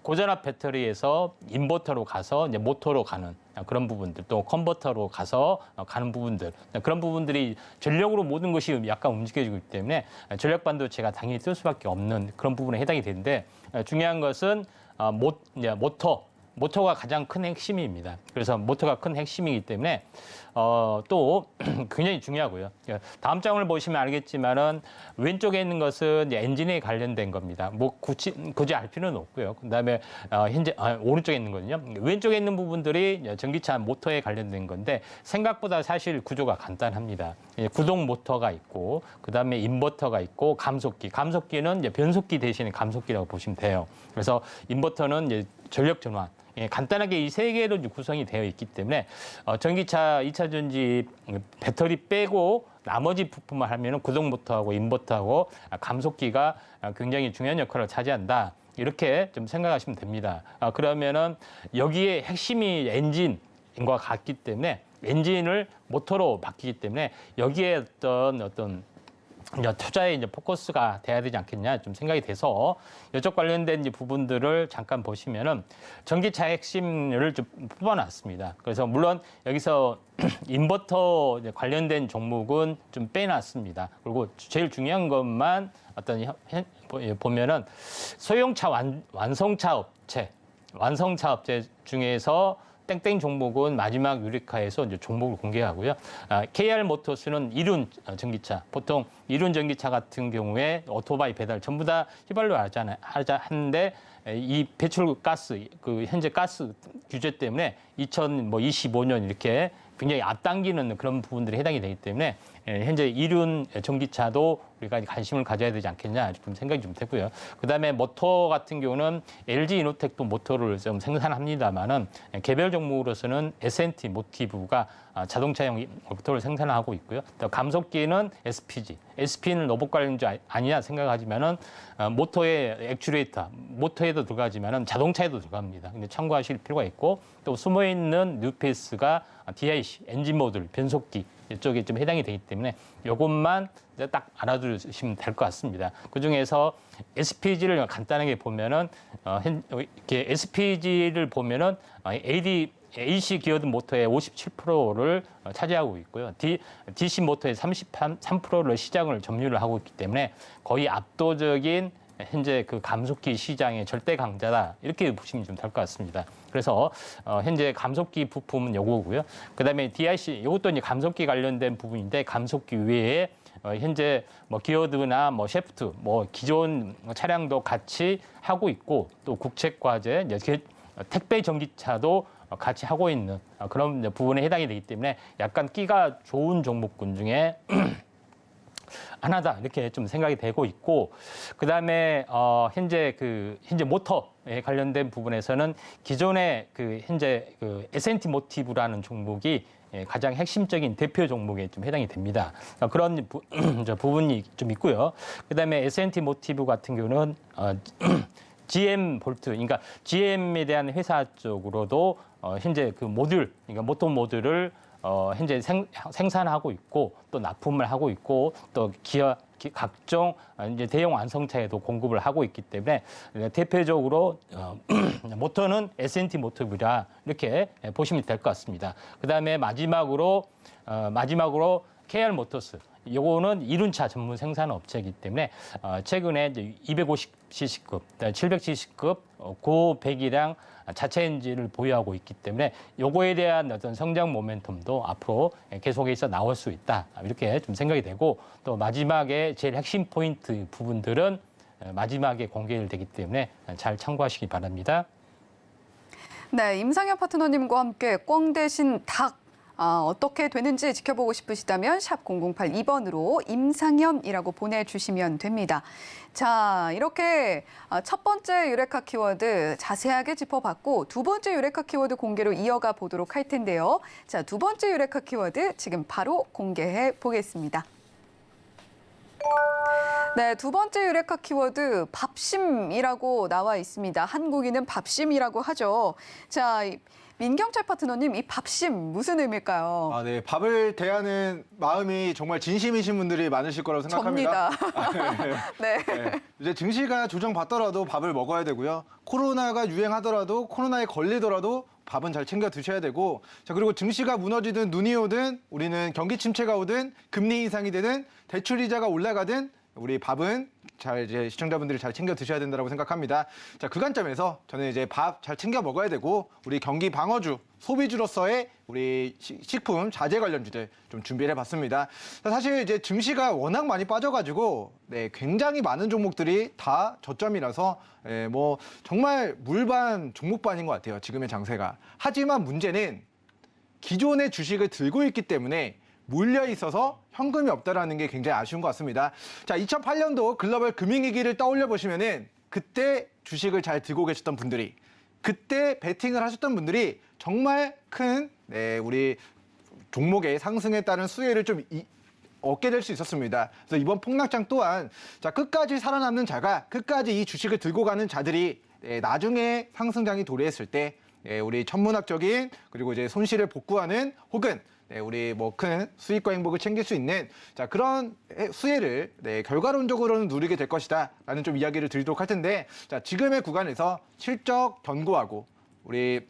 고전압 배터리에서 인버터로 가서 이제 모터로 가는 그런 부분들, 또 컨버터로 가서 가는 부분들, 그런 부분들이 전력으로 모든 것이 약간 움직여지고 있기 때문에 전력 반도체가 당연히 뜰 수밖에 없는 그런 부분에 해당이 되는데 중요한 것은 모터가 가장 큰 핵심입니다. 그래서 모터가 큰 핵심이기 때문에 또 굉장히 중요하고요. 다음 장을 보시면 알겠지만은 왼쪽에 있는 것은 이제 엔진에 관련된 겁니다. 뭐 굳이 알 필요는 없고요. 그다음에 현재 오른쪽에 있는 거는요. 왼쪽에 있는 부분들이 전기차 모터에 관련된 건데 생각보다 사실 구조가 간단합니다. 구동 모터가 있고 그다음에 인버터가 있고 감속기는 이제 변속기 대신에 감속기라고 보시면 돼요. 그래서 인버터는 이제 전력 전환. 간단하게 이 세 개로 구성이 되어 있기 때문에 전기차 2차 전지 배터리 빼고 나머지 부품을 하면은 구동 모터하고 인버터하고 감속기가 굉장히 중요한 역할을 차지한다. 이렇게 좀 생각하시면 됩니다. 그러면은 여기에 핵심이 엔진과 같기 때문에 엔진을 모터로 바뀌기 때문에 여기에 어떤 투자에 이제 포커스가 돼야 되지 않겠냐 좀 생각이 돼서 이쪽 관련된 이제 부분들을 잠깐 보시면은 전기차 핵심을 좀 뽑아놨습니다. 그래서 물론 여기서 인버터 관련된 종목은 좀 빼놨습니다. 그리고 제일 중요한 것만 보면은 소형차 완성차 업체 중에서 땡땡 종목은 마지막 유레카에서 이제 종목을 공개하고요. KR 모터스는 이륜 전기차, 보통 이륜 전기차 같은 경우에 오토바이 배달 전부 다 휘발유 하는데 이 배출가스, 그 현재 가스 규제 때문에 2025년 이렇게 굉장히 앞당기는 그런 부분들이 해당이 되기 때문에 현재 이륜 전기차도 우리가 관심을 가져야 되지 않겠냐 좀 생각이 좀 되고요. 그다음에 모터 같은 경우는 LG 이노텍도 모터를 좀 생산합니다만은 개별 종목으로서는 S&T 모티브가 자동차용 모터를 생산하고 있고요. 또 감속기는 SP는 로봇 관련주 아니냐 생각하지만은 모터의 액추레이터, 모터에도 들어가지만은 자동차에도 들어갑니다. 근데 참고하실 필요가 있고 또 숨어 있는 뉴페이스가 DIC, 엔진 모듈, 변속기 이쪽에 좀 해당이 되기 때문에 이것만 딱 알아두시면 될 것 같습니다. 그 중에서 SPG를 간단하게 보면은 이렇게 SPG를 보면은 AC 기어드 모터의 57%를 차지하고 있고요. DC 모터의 33%를 시장을 점유를 하고 있기 때문에 거의 압도적인 현재 그 감속기 시장의 절대 강자다 이렇게 보시면 좀 될 것 같습니다. 그래서 현재 감속기 부품은 요거고요. 그다음에 DIC 이것도 이제 감속기 관련된 부분인데 감속기 외에 현재 뭐 기어드나 뭐 셰프트, 뭐 기존 차량도 같이 하고 있고 또 국책과제, 이제 택배 전기차도 같이 하고 있는 그런 부분에 해당이 되기 때문에 약간 끼가 좋은 종목군 중에 하나다 이렇게 좀 생각이 되고 있고, 그다음에 현재 모터에 관련된 부분에서는 기존의 현재 S&T 모티브라는 종목이 가장 핵심적인 대표 종목에 좀 해당이 됩니다. 그런 부분이 좀 있고요. 그다음에 S&T 모티브 같은 경우는 GM 볼트, 그러니까 GM에 대한 회사 쪽으로도 현재 그러니까 모터 모듈을 현재 생산하고 있고 또 납품을 하고 있고 또 각종 이제 대형 완성차에도 공급을 하고 있기 때문에 대표적으로 모터는 S&T 모터이라 이렇게 보시면 될 것 같습니다. 그다음에 마지막으로 KR 모터스. 요거는 이륜차 전문 생산 업체이기 때문에 최근에 이제 250cc급, 770급 고배기량 자체 엔진을 보유하고 있기 때문에 요거에 대한 어떤 성장 모멘텀도 앞으로 계속해서 나올 수 있다. 이렇게 좀 생각이 되고, 또 마지막에 제일 핵심 포인트 부분들은 마지막에 공개되기 때문에 잘 참고하시기 바랍니다. 네, 임상현 파트너님과 함께 꽝 대신 닭 어떻게 되는지 지켜보고 싶으시다면 샵 0082번으로 임상현이라고 보내주시면 됩니다. 자, 이렇게 첫 번째 유레카 키워드 자세하게 짚어봤고 두 번째 유레카 키워드 공개로 이어가 보도록 할 텐데요. 자, 두 번째 유레카 키워드 지금 바로 공개해 보겠습니다. 네, 두 번째 유레카 키워드 밥심이라고 나와 있습니다. 한국인은 밥심이라고 하죠. 자, 민경철 파트너님, 이 밥심 무슨 의미일까요? 네. 밥을 대하는 마음이 정말 진심이신 분들이 많으실 거라고 생각합니다. 접니다. 네. 네. 이제 증시가 조정받더라도 밥을 먹어야 되고요. 코로나가 유행하더라도 코로나에 걸리더라도 밥은 잘 챙겨 드셔야 되고, 자, 그리고 증시가 무너지든 눈이 오든 우리는 경기 침체가 오든 금리 인상이 되든 대출 이자가 올라가든 우리 밥은 이제 시청자분들이 잘 챙겨 드셔야 된다고 생각합니다. 자, 그 관점에서 저는 이제 밥 잘 챙겨 먹어야 되고 우리 경기 방어주, 소비주로서의 우리 식품 자재 관련주들 좀 준비를 해봤습니다. 자, 사실 이제 증시가 워낙 많이 빠져가지고 굉장히 많은 종목들이 다 저점이라서 뭐 정말 물반 종목반인 것 같아요. 지금의 장세가. 하지만 문제는 기존의 주식을 들고 있기 때문에 몰려 있어서 현금이 없다라는 게 굉장히 아쉬운 것 같습니다. 자, 2008년도 글로벌 금융위기를 떠올려 보시면은 그때 주식을 잘 들고 계셨던 분들이, 그때 베팅을 하셨던 분들이 정말 큰 우리 종목의 상승에 따른 수혜를 좀 얻게 될 수 있었습니다. 그래서 이번 폭락장 또한 자, 끝까지 살아남는 자가, 끝까지 이 주식을 들고 가는 자들이 나중에 상승장이 도래했을 때 우리 천문학적인 그리고 이제 손실을 복구하는 혹은 우리 뭐 큰 수익과 행복을 챙길 수 있는 자, 그런 수혜를 결과론적으로는 누리게 될 것이다라는 좀 이야기를 드리도록 할 텐데, 자, 지금의 구간에서 실적 견고하고 우리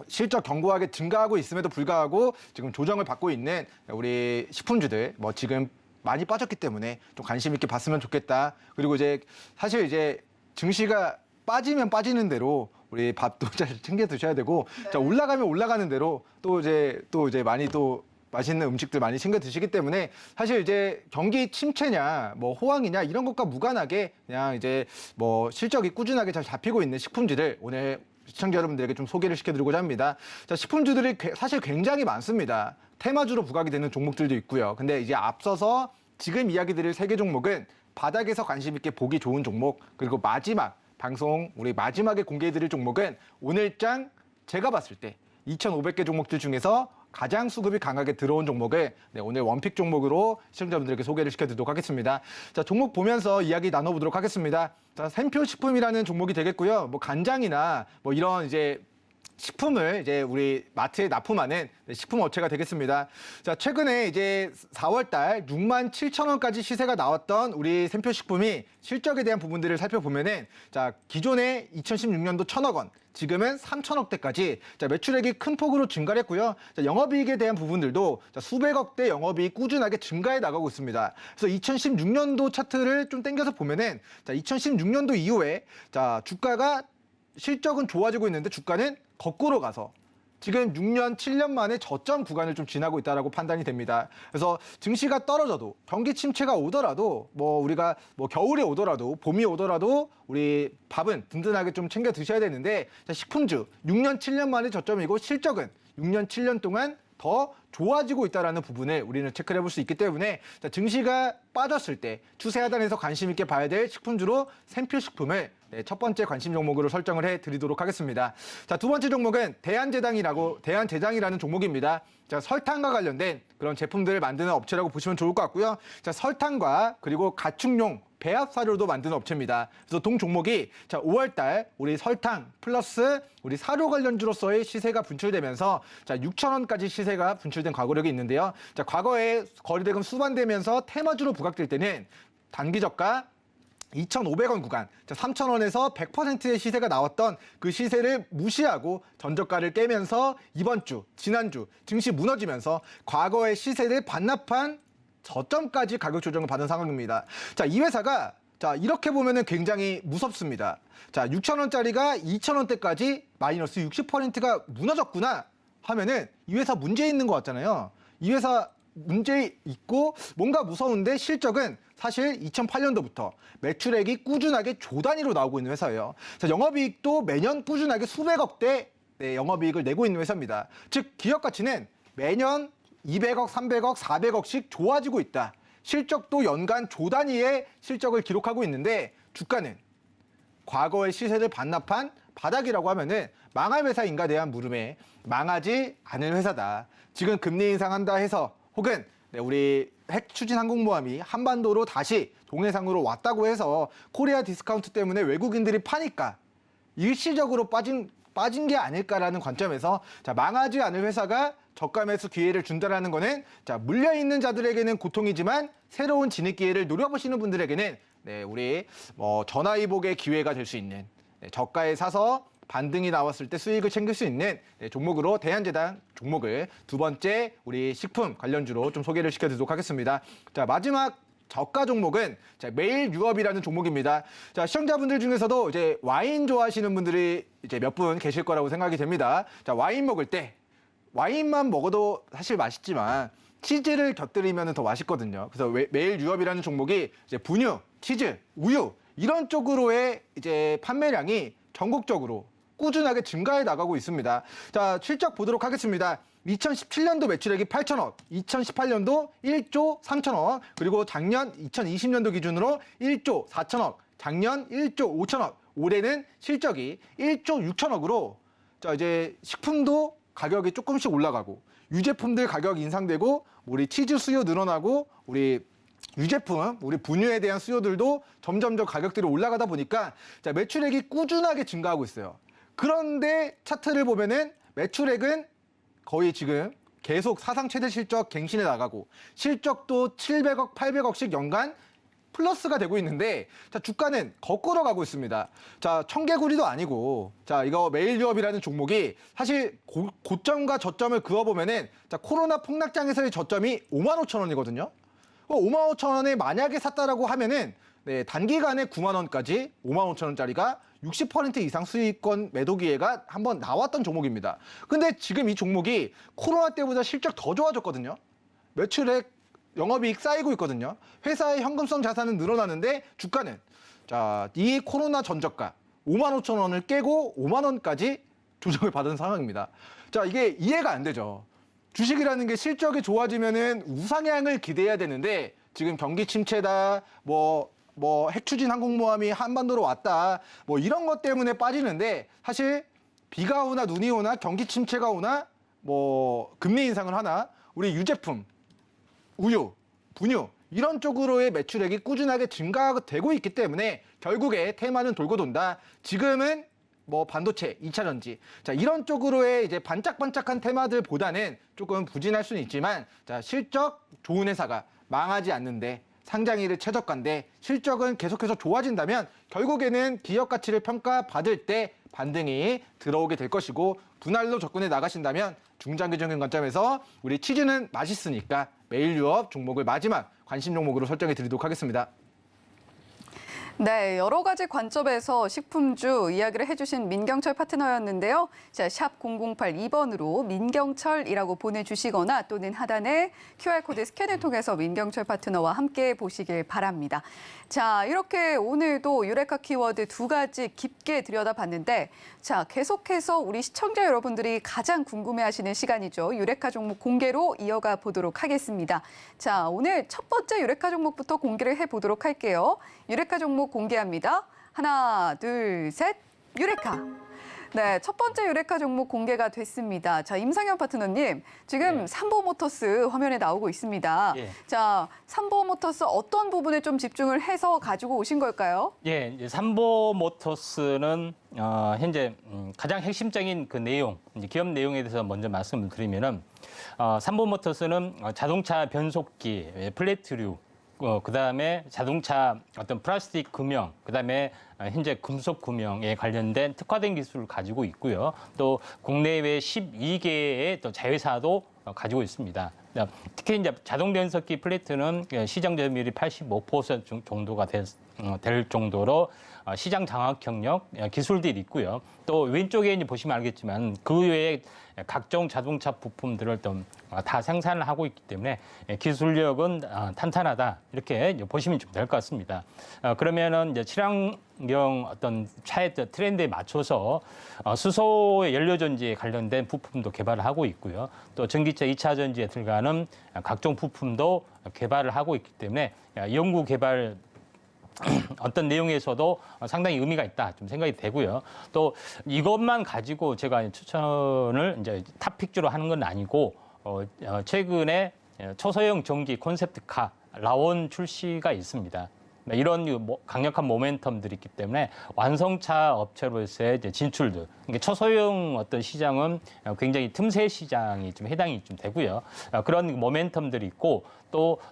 실적 견고하게 증가하고 있음에도 불구하고 지금 조정을 받고 있는 우리 식품주들 뭐 지금 많이 빠졌기 때문에 좀 관심 있게 봤으면 좋겠다. 그리고 이제 사실 이제 증시가 빠지면 빠지는 대로 우리 밥도 잘 챙겨 드셔야 되고, 네. 자, 올라가면 올라가는 대로 또 이제 많이 또 맛있는 음식들 많이 챙겨 드시기 때문에 사실 이제 경기 침체냐 뭐 호황이냐 이런 것과 무관하게 그냥 이제 뭐 실적이 꾸준하게 잘 잡히고 있는 식품주들 오늘 시청자 여러분들에게 좀 소개를 시켜드리고자 합니다. 자, 식품주들이 사실 굉장히 많습니다. 테마주로 부각이 되는 종목들도 있고요. 근데 이제 앞서서 지금 이야기 드릴 3개 종목은 바닥에서 관심 있게 보기 좋은 종목, 그리고 마지막 방송 우리 마지막에 공개해드릴 종목은 오늘장 제가 봤을 때 2,500개 종목들 중에서 가장 수급이 강하게 들어온 종목을 오늘 원픽 종목으로 시청자분들에게 소개를 시켜드리도록 하겠습니다. 자, 종목 보면서 이야기 나눠보도록 하겠습니다. 자, 샘표식품이라는 종목이 되겠고요. 뭐 간장이나 뭐 이런 이제 식품을 이제 우리 마트에 납품하는 식품 업체가 되겠습니다. 자, 최근에 이제 4월달 67,000원까지 시세가 나왔던 우리 샘표식품이 실적에 대한 부분들을 살펴보면은 자, 기존에 2016년도 1,000억 원, 지금은 3,000억대까지 자, 매출액이 큰 폭으로 증가를 했고요. 자, 영업이익에 대한 부분들도 자, 수백억대 영업이익 꾸준하게 증가해 나가고 있습니다. 그래서 2016년도 차트를 좀 당겨서 보면은 자, 2016년도 이후에 자, 주가가 실적은 좋아지고 있는데 주가는 거꾸로 가서 지금 6년, 7년 만에 저점 구간을 좀 지나고 있다라고 판단이 됩니다. 그래서 증시가 떨어져도 경기 침체가 오더라도 우리가 겨울에 오더라도 봄이 오더라도 우리 밥은 든든하게 좀 챙겨 드셔야 되는데 자, 식품주 6년, 7년 만에 저점이고 실적은 6년, 7년 동안 더 좋아지고 있다는 부분을 우리는 체크를 해볼 수 있기 때문에 자, 증시가 빠졌을 때 추세 하단에서 관심 있게 봐야 될 식품주로 샘필식품을 첫 번째 관심 종목으로 설정을 해드리도록 하겠습니다. 자, 두 번째 종목은 대한제장이라는 종목입니다. 자, 설탕과 관련된 그런 제품들을 만드는 업체라고 보시면 좋을 것 같고요. 자, 설탕과 그리고 가축용 배합 사료도 만드는 업체입니다. 그래서 동 종목이 자, 5월달 우리 설탕 플러스 우리 사료 관련주로서의 시세가 분출되면서 자, 6,000원까지 시세가 분출된 과거력이 있는데요. 자, 과거에 거래대금 수반되면서 테마주로 부각될 때는 단기 저가 2,500원 구간, 3,000원에서 100%의 시세가 나왔던 그 시세를 무시하고 전저가를 깨면서 이번 주, 지난주 증시 무너지면서 과거의 시세를 반납한 저점까지 가격 조정을 받은 상황입니다. 자, 이 회사가 자, 이렇게 보면은 굉장히 무섭습니다. 자, 6,000원짜리가 2,000원대까지 마이너스 60%가 무너졌구나 하면은 이 회사 문제 있는 것 같잖아요. 이 회사 문제 있고 뭔가 무서운데 실적은 사실 2008년도부터 매출액이 꾸준하게 조 단위로 나오고 있는 회사예요. 자, 영업이익도 매년 꾸준하게 수백억대 영업이익을 내고 있는 회사입니다. 즉 기업 가치는 매년 200억, 300억, 400억씩 좋아지고 있다. 실적도 연간 조 단위의 실적을 기록하고 있는데 주가는 과거의 시세를 반납한 바닥이라고 하면은 망할 회사인가 대한 물음에 망하지 않을 회사다. 지금 금리 인상한다 해서 혹은 우리 핵 추진 항공모함이 한반도로 다시 동해상으로 왔다고 해서 코리아 디스카운트 때문에 외국인들이 파니까 일시적으로 빠진 게 아닐까라는 관점에서 자, 망하지 않을 회사가 저가 매수 기회를 준다라는 거는 자, 물려 있는 자들에게는 고통이지만 새로운 진입 기회를 노려보시는 분들에게는 우리 전화위복의 기회가 될 수 있는 저가에 사서 반등이 나왔을 때 수익을 챙길 수 있는 종목으로 대한제당 종목을 두 번째 우리 식품 관련주로 좀 소개를 시켜드리도록 하겠습니다. 자, 마지막 저가 종목은 자, 매일유업이라는 종목입니다. 자, 시청자분들 중에서도 이제 와인 좋아하시는 분들이 이제 몇 분 계실 거라고 생각이 됩니다. 자, 와인 먹을 때 와인만 먹어도 사실 맛있지만 치즈를 곁들이면 더 맛있거든요. 그래서 매일유업이라는 종목이 이제 분유, 치즈, 우유 이런 쪽으로의 이제 판매량이 전국적으로 꾸준하게 증가해 나가고 있습니다. 자, 실적 보도록 하겠습니다. 2017년도 매출액이 8천억, 2018년도 1조 3천억, 그리고 작년 2020년도 기준으로 1조 4천억, 작년 1조 5천억, 올해는 실적이 1조 6천억으로 자, 이제 식품도 가격이 조금씩 올라가고 유제품들 가격 인상되고 우리 치즈 수요 늘어나고 우리 유제품, 우리 분유에 대한 수요들도 점점 가격들이 올라가다 보니까 자, 매출액이 꾸준하게 증가하고 있어요. 그런데 차트를 보면은 매출액은 거의 지금 계속 사상 최대 실적 갱신해 나가고 실적도 700억, 800억씩 연간 플러스가 되고 있는데 자, 주가는 거꾸로 가고 있습니다. 자, 청개구리도 아니고 자, 이거 매일유업이라는 종목이 사실 고점과 저점을 그어보면은 자, 코로나 폭락장에서의 저점이 55,000원이거든요. 55,000원에 만약에 샀다라고 하면은 단기간에 90,000원까지 55,000원짜리가 60% 이상 수익권 매도 기회가 한번 나왔던 종목입니다. 근데 지금 이 종목이 코로나 때보다 실적 더 좋아졌거든요. 매출액, 영업이익 쌓이고 있거든요. 회사의 현금성 자산은 늘어나는데 주가는 자, 이 코로나 전저가 55,000원을 깨고 5만원까지 조정을 받은 상황입니다. 자, 이게 이해가 안 되죠. 주식이라는 게 실적이 좋아지면은 우상향을 기대해야 되는데 지금 경기 침체다, 핵 추진 항공모함이 한반도로 왔다, 이런 것 때문에 빠지는데 사실 비가 오나 눈이 오나 경기 침체가 오나 금리 인상을 하나 우리 유제품, 우유, 분유 이런 쪽으로의 매출액이 꾸준하게 증가되고 있기 때문에 결국에 테마는 돌고 돈다. 지금은 반도체, 2차전지. 자, 이런 쪽으로의 이제 반짝반짝한 테마들보다는 조금 부진할 수는 있지만 자, 실적 좋은 회사가 망하지 않는데 상장일을 최저가인데 실적은 계속해서 좋아진다면 결국에는 기업 가치를 평가받을 때 반등이 들어오게 될 것이고 분할로 접근해 나가신다면 중장기적인 관점에서 우리 치즈는 맛있으니까 매일유업 종목을 마지막 관심 종목으로 설정해 드리도록 하겠습니다. 네, 여러 가지 관점에서 식품주 이야기를 해주신 민경철 파트너였는데요. 자, 샵 0082번으로 민경철이라고 보내주시거나 또는 하단에 QR코드 스캔을 통해서 민경철 파트너와 함께 보시길 바랍니다. 자, 이렇게 오늘도 유레카 키워드 두 가지 깊게 들여다봤는데 자, 계속해서 우리 시청자 여러분들이 가장 궁금해하시는 시간이죠. 유레카 종목 공개로 이어가 보도록 하겠습니다. 자, 오늘 첫 번째 유레카 종목부터 공개를 해보도록 할게요. 유레카 종목 공개합니다. 하나, 둘, 셋, 유레카. 네, 첫 번째 유레카 종목 공개가 됐습니다. 자, 임상현 파트너님, 지금 삼보모터스 화면에 나오고 있습니다. 예. 자, 삼보모터스 어떤 부분에 좀 집중을 해서 가지고 오신 걸까요? 예, 이제 삼보모터스는 현재 가장 핵심적인 그 내용, 이제 기업 내용에 대해서 먼저 말씀을 드리면은 삼보모터스는 자동차 변속기, 플랫류, 그다음에 자동차 어떤 플라스틱 금형, 그다음에 현재 금속 금형에 관련된 특화된 기술을 가지고 있고요. 또 국내외 12개의 또 자회사도 가지고 있습니다. 특히 이제 자동 변속기 플레이트는 시장 점유율이 85% 정도가 될 정도로 시장 장악 경력, 기술들이 있고요. 또 왼쪽에 이제 보시면 알겠지만 그 외에 각종 자동차 부품들을 좀 다 생산을 하고 있기 때문에 기술력은 탄탄하다 이렇게 보시면 좀 될 것 같습니다. 그러면은 이제 친환경 어떤 차의 트렌드에 맞춰서 수소 연료 전지에 관련된 부품도 개발을 하고 있고요. 또 전기차 2차 전지에 들어가는 각종 부품도 개발을 하고 있기 때문에 연구 개발 어떤 내용에서도 상당히 의미가 있다 좀 생각이 되고요. 또 이것만 가지고 제가 추천을 이제 탑픽주로 하는 건 아니고 최근에 초소형 전기 콘셉트카 라온 출시가 있습니다. 이런 강력한 모멘텀들이 있기 때문에 완성차 업체로서의 진출들, 그러니까 초소형 어떤 시장은 굉장히 틈새 시장이 좀 해당이 좀 되고요. 그런 모멘텀들이 있고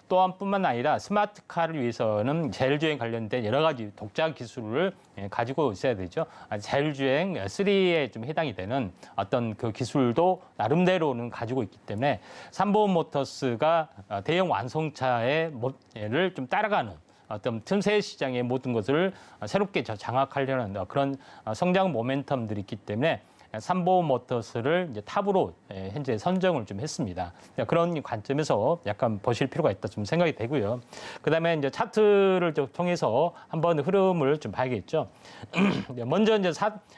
또한 뿐만 아니라 스마트카를 위해서는 자율주행 관련된 여러 가지 독자 기술을 가지고 있어야 되죠. 자율주행 3에 좀 해당이 되는 어떤 그 기술도 나름대로는 가지고 있기 때문에 삼보모터스가 대형 완성차의 모델을 좀 따라가는 어떤 틈새 시장의 모든 것을 새롭게 장악하려는 그런 성장 모멘텀들이 있기 때문에 삼보모터스를 이제 탑으로 현재 선정을 좀 했습니다. 그런 관점에서 약간 보실 필요가 있다 좀 생각이 되고요. 그다음에 이제 차트를 좀 통해서 한번 흐름을 좀 봐야겠죠.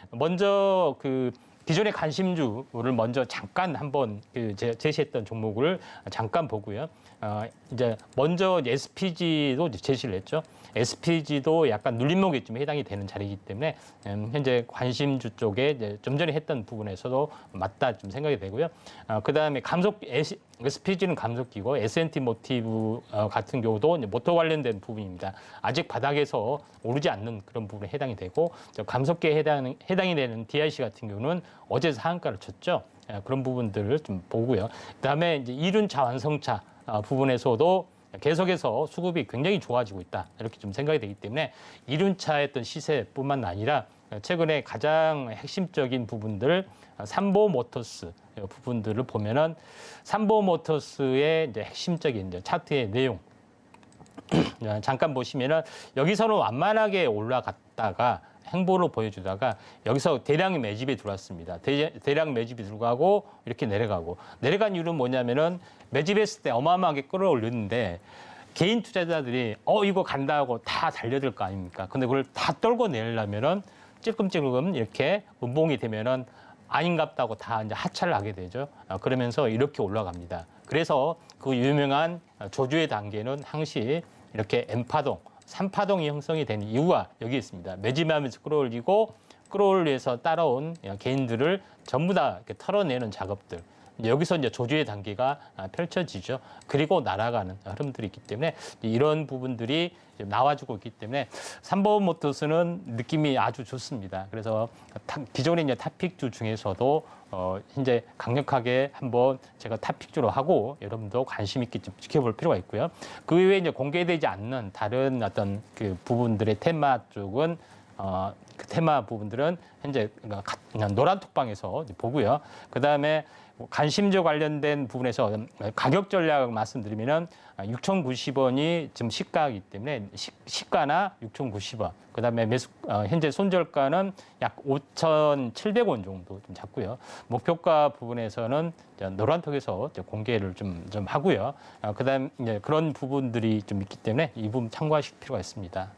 먼저 그 기존의 관심주를 먼저 잠깐 한번 제시했던 종목을 잠깐 보고요. 이제 먼저 SPG도 제시를 했죠. SPG도 약간 눌림목에 좀 해당이 되는 자리이기 때문에 현재 관심주 쪽에 이제 좀 전에 했던 부분에서도 맞다 좀 생각이 되고요. 그다음에 SPG는 감속기고 S&T 모티브 같은 경우도 이제 모터 관련된 부분입니다. 아직 바닥에서 오르지 않는 그런 부분에 해당이 되고 감속기에 해당이 되는 DIC 같은 경우는 어제 상한가를 쳤죠. 그런 부분들을 좀 보고요. 그다음에 이제 이륜차 완성차 부분에서도 계속해서 수급이 굉장히 좋아지고 있다 이렇게 좀 생각이 되기 때문에 이륜차의 어떤 시세뿐만 아니라 최근에 가장 핵심적인 부분들 삼보모터스 부분들을 보면은 삼보모터스의 이제 핵심적인 이제 차트의 내용 잠깐 보시면은 여기서는 완만하게 올라갔다가 행보를 보여주다가 여기서 대량 매집이 들어왔습니다. 대량 매집이 들어가고 이렇게 내려간 이유는 뭐냐면은 매집했을 때 어마어마하게 끌어올렸는데 개인 투자자들이 이거 간다 하고 다 달려들 거 아닙니까? 근데 그걸 다 떨고 내려면은 찔끔찔끔 이렇게 음봉이 되면은 아닌갑다고 다 이제 하차를 하게 되죠. 그러면서 이렇게 올라갑니다. 그래서 그 유명한 조주의 단계는 항시 이렇게 M파동 3파동이 형성이 되는 이유가 여기 있습니다. 매집하면서 끌어올려서 따라온 개인들을 전부 다 이렇게 털어내는 작업들. 여기서 이제 조주의 단계가 펼쳐지죠. 그리고 날아가는 흐름들이 있기 때문에 이런 부분들이 나와주고 있기 때문에 삼보모터스는 느낌이 아주 좋습니다. 그래서 기존의 이제 탑픽주 중에서도 현재 강력하게 한번 제가 탑픽주로 하고 여러분도 관심 있게 좀 지켜볼 필요가 있고요. 그 이외에 이제 공개되지 않는 다른 어떤 그 부분들의 테마 쪽은 그 테마 부분들은 현재 노란 톡방에서 보고요. 그다음에 관심주 관련된 부분에서 가격 전략 말씀드리면은 6,090원이 지금 시가이기 때문에 시가나 6,090원. 그다음에 매수 현재 손절가는 약 5,700원 정도 좀 잡고요. 목표가 부분에서는 노란톡에서 공개를 좀 하고요. 그다음 이제 그런 부분들이 좀 있기 때문에 이 부분 참고하실 필요가 있습니다.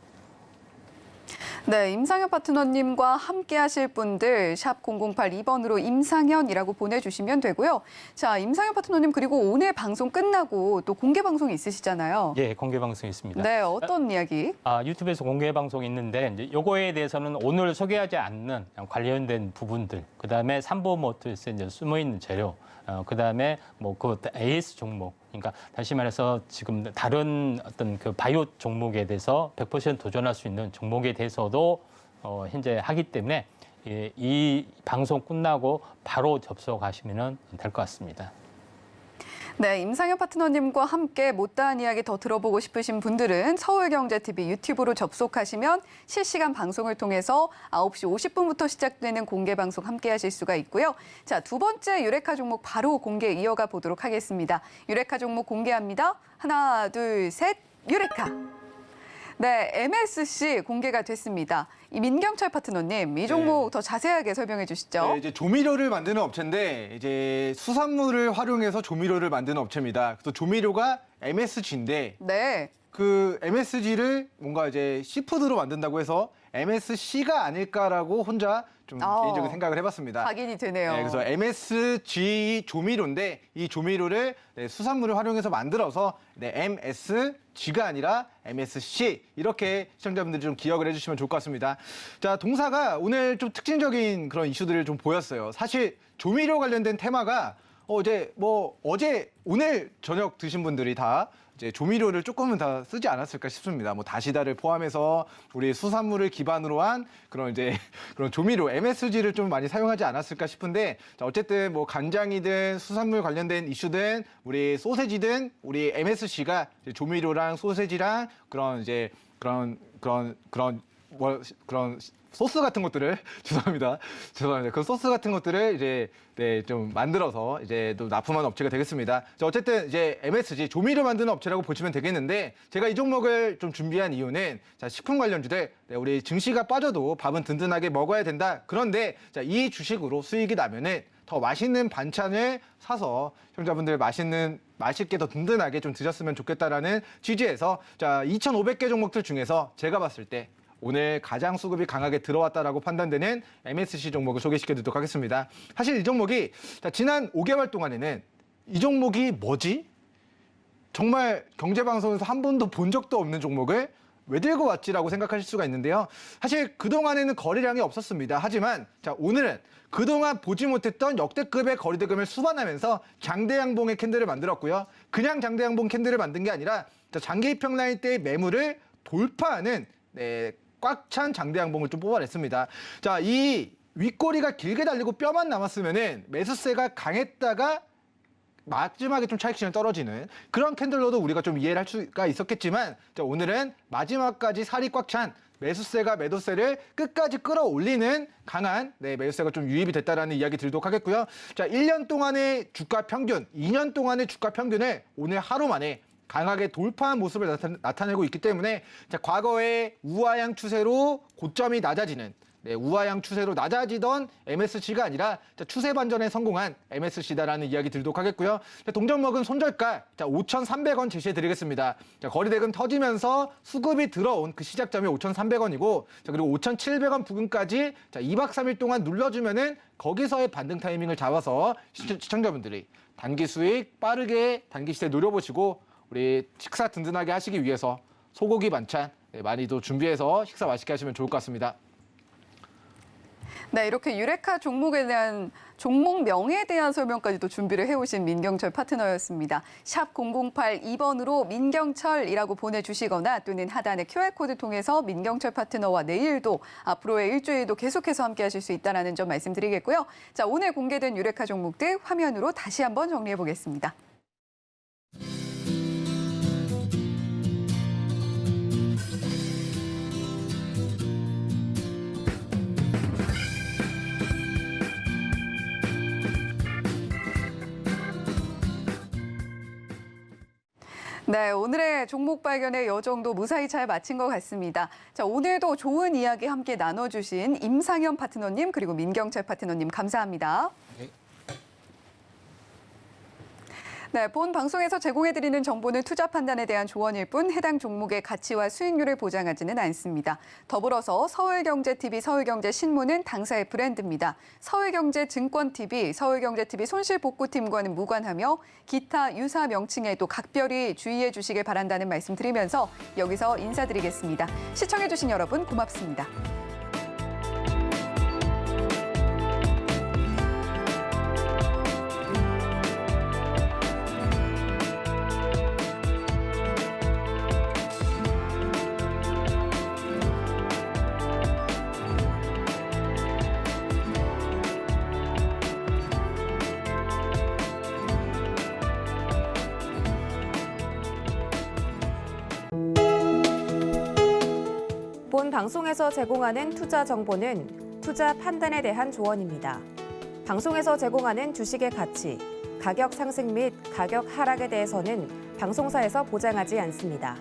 네, 임상현 파트너님과 함께 하실 분들 샵 0082번으로 임상현이라고 보내주시면 되고요. 자, 임상현 파트너님 그리고 오늘 방송 끝나고 또 공개 방송이 있으시잖아요. 예, 공개 방송이 있습니다. 네, 어떤 이야기? 유튜브에서 공개 방송이 있는데 이제 요거에 대해서는 오늘 소개하지 않는 관련된 부분들, 그다음에 삼보 모터스에 이제 숨어 있는 재료, 그다음에 뭐 그 AS 종목, 그러니까 다시 말해서 지금 다른 어떤 그 바이오 종목에 대해서 100% 도전할 수 있는 종목에 대해서도 현재 하기 때문에 이 방송 끝나고 바로 접속하시면 될 것 같습니다. 네, 임상현 파트너님과 함께 못다한 이야기 더 들어보고 싶으신 분들은 서울경제TV 유튜브로 접속하시면 실시간 방송을 통해서 9시 50분부터 시작되는 공개 방송 함께 하실 수가 있고요. 자, 두 번째 유레카 종목 바로 공개 이어가 보도록 하겠습니다. 유레카 종목 공개합니다. 하나, 둘, 셋, 유레카. 네, MSC 공개가 됐습니다. 이 민경철 파트너님, 이 종목 더 자세하게 설명해 주시죠. 네, 이제 조미료를 만드는 업체인데 이제 수산물을 활용해서 조미료를 만드는 업체입니다. 그래서 조미료가 MSG인데 네. 그 MSG를 뭔가 이제 시푸드로 만든다고 해서 MSC가 아닐까라고 혼자 좀 개인적인 생각을 해봤습니다. 확인이 되네요. 네, 그래서 MSG 조미료인데 이 조미료를 수산물을 활용해서 만들어서 MSG가 아니라 MSC 이렇게 시청자분들이 좀 기억을 해주시면 좋을 것 같습니다. 자, 동사가 오늘 좀 특징적인 그런 이슈들을 좀 보였어요. 사실 조미료 관련된 테마가 어제 오늘 저녁 드신 분들이 다 이제 조미료를 조금은 다 쓰지 않았을까 싶습니다. 뭐 다시다를 포함해서 우리 수산물을 기반으로 한 그런 그런 조미료 MSG를 좀 많이 사용하지 않았을까 싶은데, 자, 어쨌든 뭐 간장이든 수산물 관련된 이슈든 우리 소세지든 우리 MSC가 조미료랑 소세지랑 그런 소스 같은 것들을 죄송합니다. 그 소스 같은 것들을 이제 좀 만들어서 이제 또 납품하는 업체가 되겠습니다. 자, 어쨌든 이제 MSG 조미료 만드는 업체라고 보시면 되겠는데, 제가 이 종목을 좀 준비한 이유는 자, 식품 관련주들 우리 증시가 빠져도 밥은 든든하게 먹어야 된다. 그런데 자, 이 주식으로 수익이 나면은 더 맛있는 반찬을 사서 시청자분들 맛있게 더 든든하게 좀 드셨으면 좋겠다라는 취지에서 자, 2,500개 종목들 중에서 제가 봤을 때 오늘 가장 수급이 강하게 들어왔다라고 판단되는 MSC 종목을 소개시켜드리도록 하겠습니다. 사실 이 종목이 지난 5개월 동안에는 이 종목이 뭐지? 정말 경제방송에서 한 번도 본 적도 없는 종목을 왜 들고 왔지라고 생각하실 수가 있는데요. 사실 그동안에는 거래량이 없었습니다. 하지만 자, 오늘은 그동안 보지 못했던 역대급의 거래대금을 수반하면서 장대양봉의 캔들을 만들었고요. 그냥 장대양봉 캔들을 만든 게 아니라 장기 입형 라인 때의 매물을 돌파하는 꽉 찬 장대양봉을 좀 뽑아냈습니다. 자, 이 윗꼬리가 길게 달리고 뼈만 남았으면은 매수세가 강했다가 마지막에 좀 차익 실현이 떨어지는 그런 캔들로도 우리가 좀 이해를 할 수가 있었겠지만, 자, 오늘은 마지막까지 살이 꽉 찬 매수세가 매도세를 끝까지 끌어올리는 강한 매수세가 좀 유입이 됐다라는 이야기 드리도록 하겠고요. 자, 1년 동안의 주가 평균, 2년 동안의 주가 평균을 오늘 하루 만에 강하게 돌파한 모습을 나타내고 있기 때문에 자, 과거의 우하향 추세로 고점이 낮아지는 우하향 추세로 낮아지던 MSC가 아니라 자, 추세 반전에 성공한 MSC다라는 이야기 드리도록 하겠고요. 자, 동전먹은 손절가 5,300원 제시해드리겠습니다. 자, 거래대금 터지면서 수급이 들어온 그 시작점이 5,300원이고 자, 그리고 5,700원 부근까지 자, 2박 3일 동안 눌러주면은 거기서의 반등 타이밍을 잡아서 시청자분들이 단기 수익 빠르게 단기 시세 노려보시고 우리 식사 든든하게 하시기 위해서 소고기 반찬 많이도 준비해서 식사 맛있게 하시면 좋을 것 같습니다. 네, 이렇게 유레카 종목에 대한 종목명에 대한 설명까지도 준비를 해오신 민경철 파트너였습니다. 샵 0082번으로 민경철이라고 보내주시거나 또는 하단의 QR코드 통해서 민경철 파트너와 내일도 앞으로의 일주일도 계속해서 함께하실 수 있다는 점 말씀드리겠고요. 자, 오늘 공개된 유레카 종목들 화면으로 다시 한번 정리해 보겠습니다. 네, 오늘의 종목 발견의 여정도 무사히 잘 마친 것 같습니다. 자, 오늘도 좋은 이야기 함께 나눠주신 임상현 파트너님 그리고 민경철 파트너님 감사합니다. 네, 본 방송에서 제공해드리는 정보는 투자 판단에 대한 조언일 뿐 해당 종목의 가치와 수익률을 보장하지는 않습니다. 더불어서 서울경제TV, 서울경제신문은 당사의 브랜드입니다. 서울경제증권TV, 서울경제TV 손실복구팀과는 무관하며 기타 유사 명칭에도 각별히 주의해 주시길 바란다는 말씀 드리면서 여기서 인사드리겠습니다. 시청해주신 여러분 고맙습니다. 본 방송에서 제공하는 투자 정보는 투자 판단에 대한 조언입니다. 방송에서 제공하는 주식의 가치, 가격 상승 및 가격 하락에 대해서는 방송사에서 보장하지 않습니다.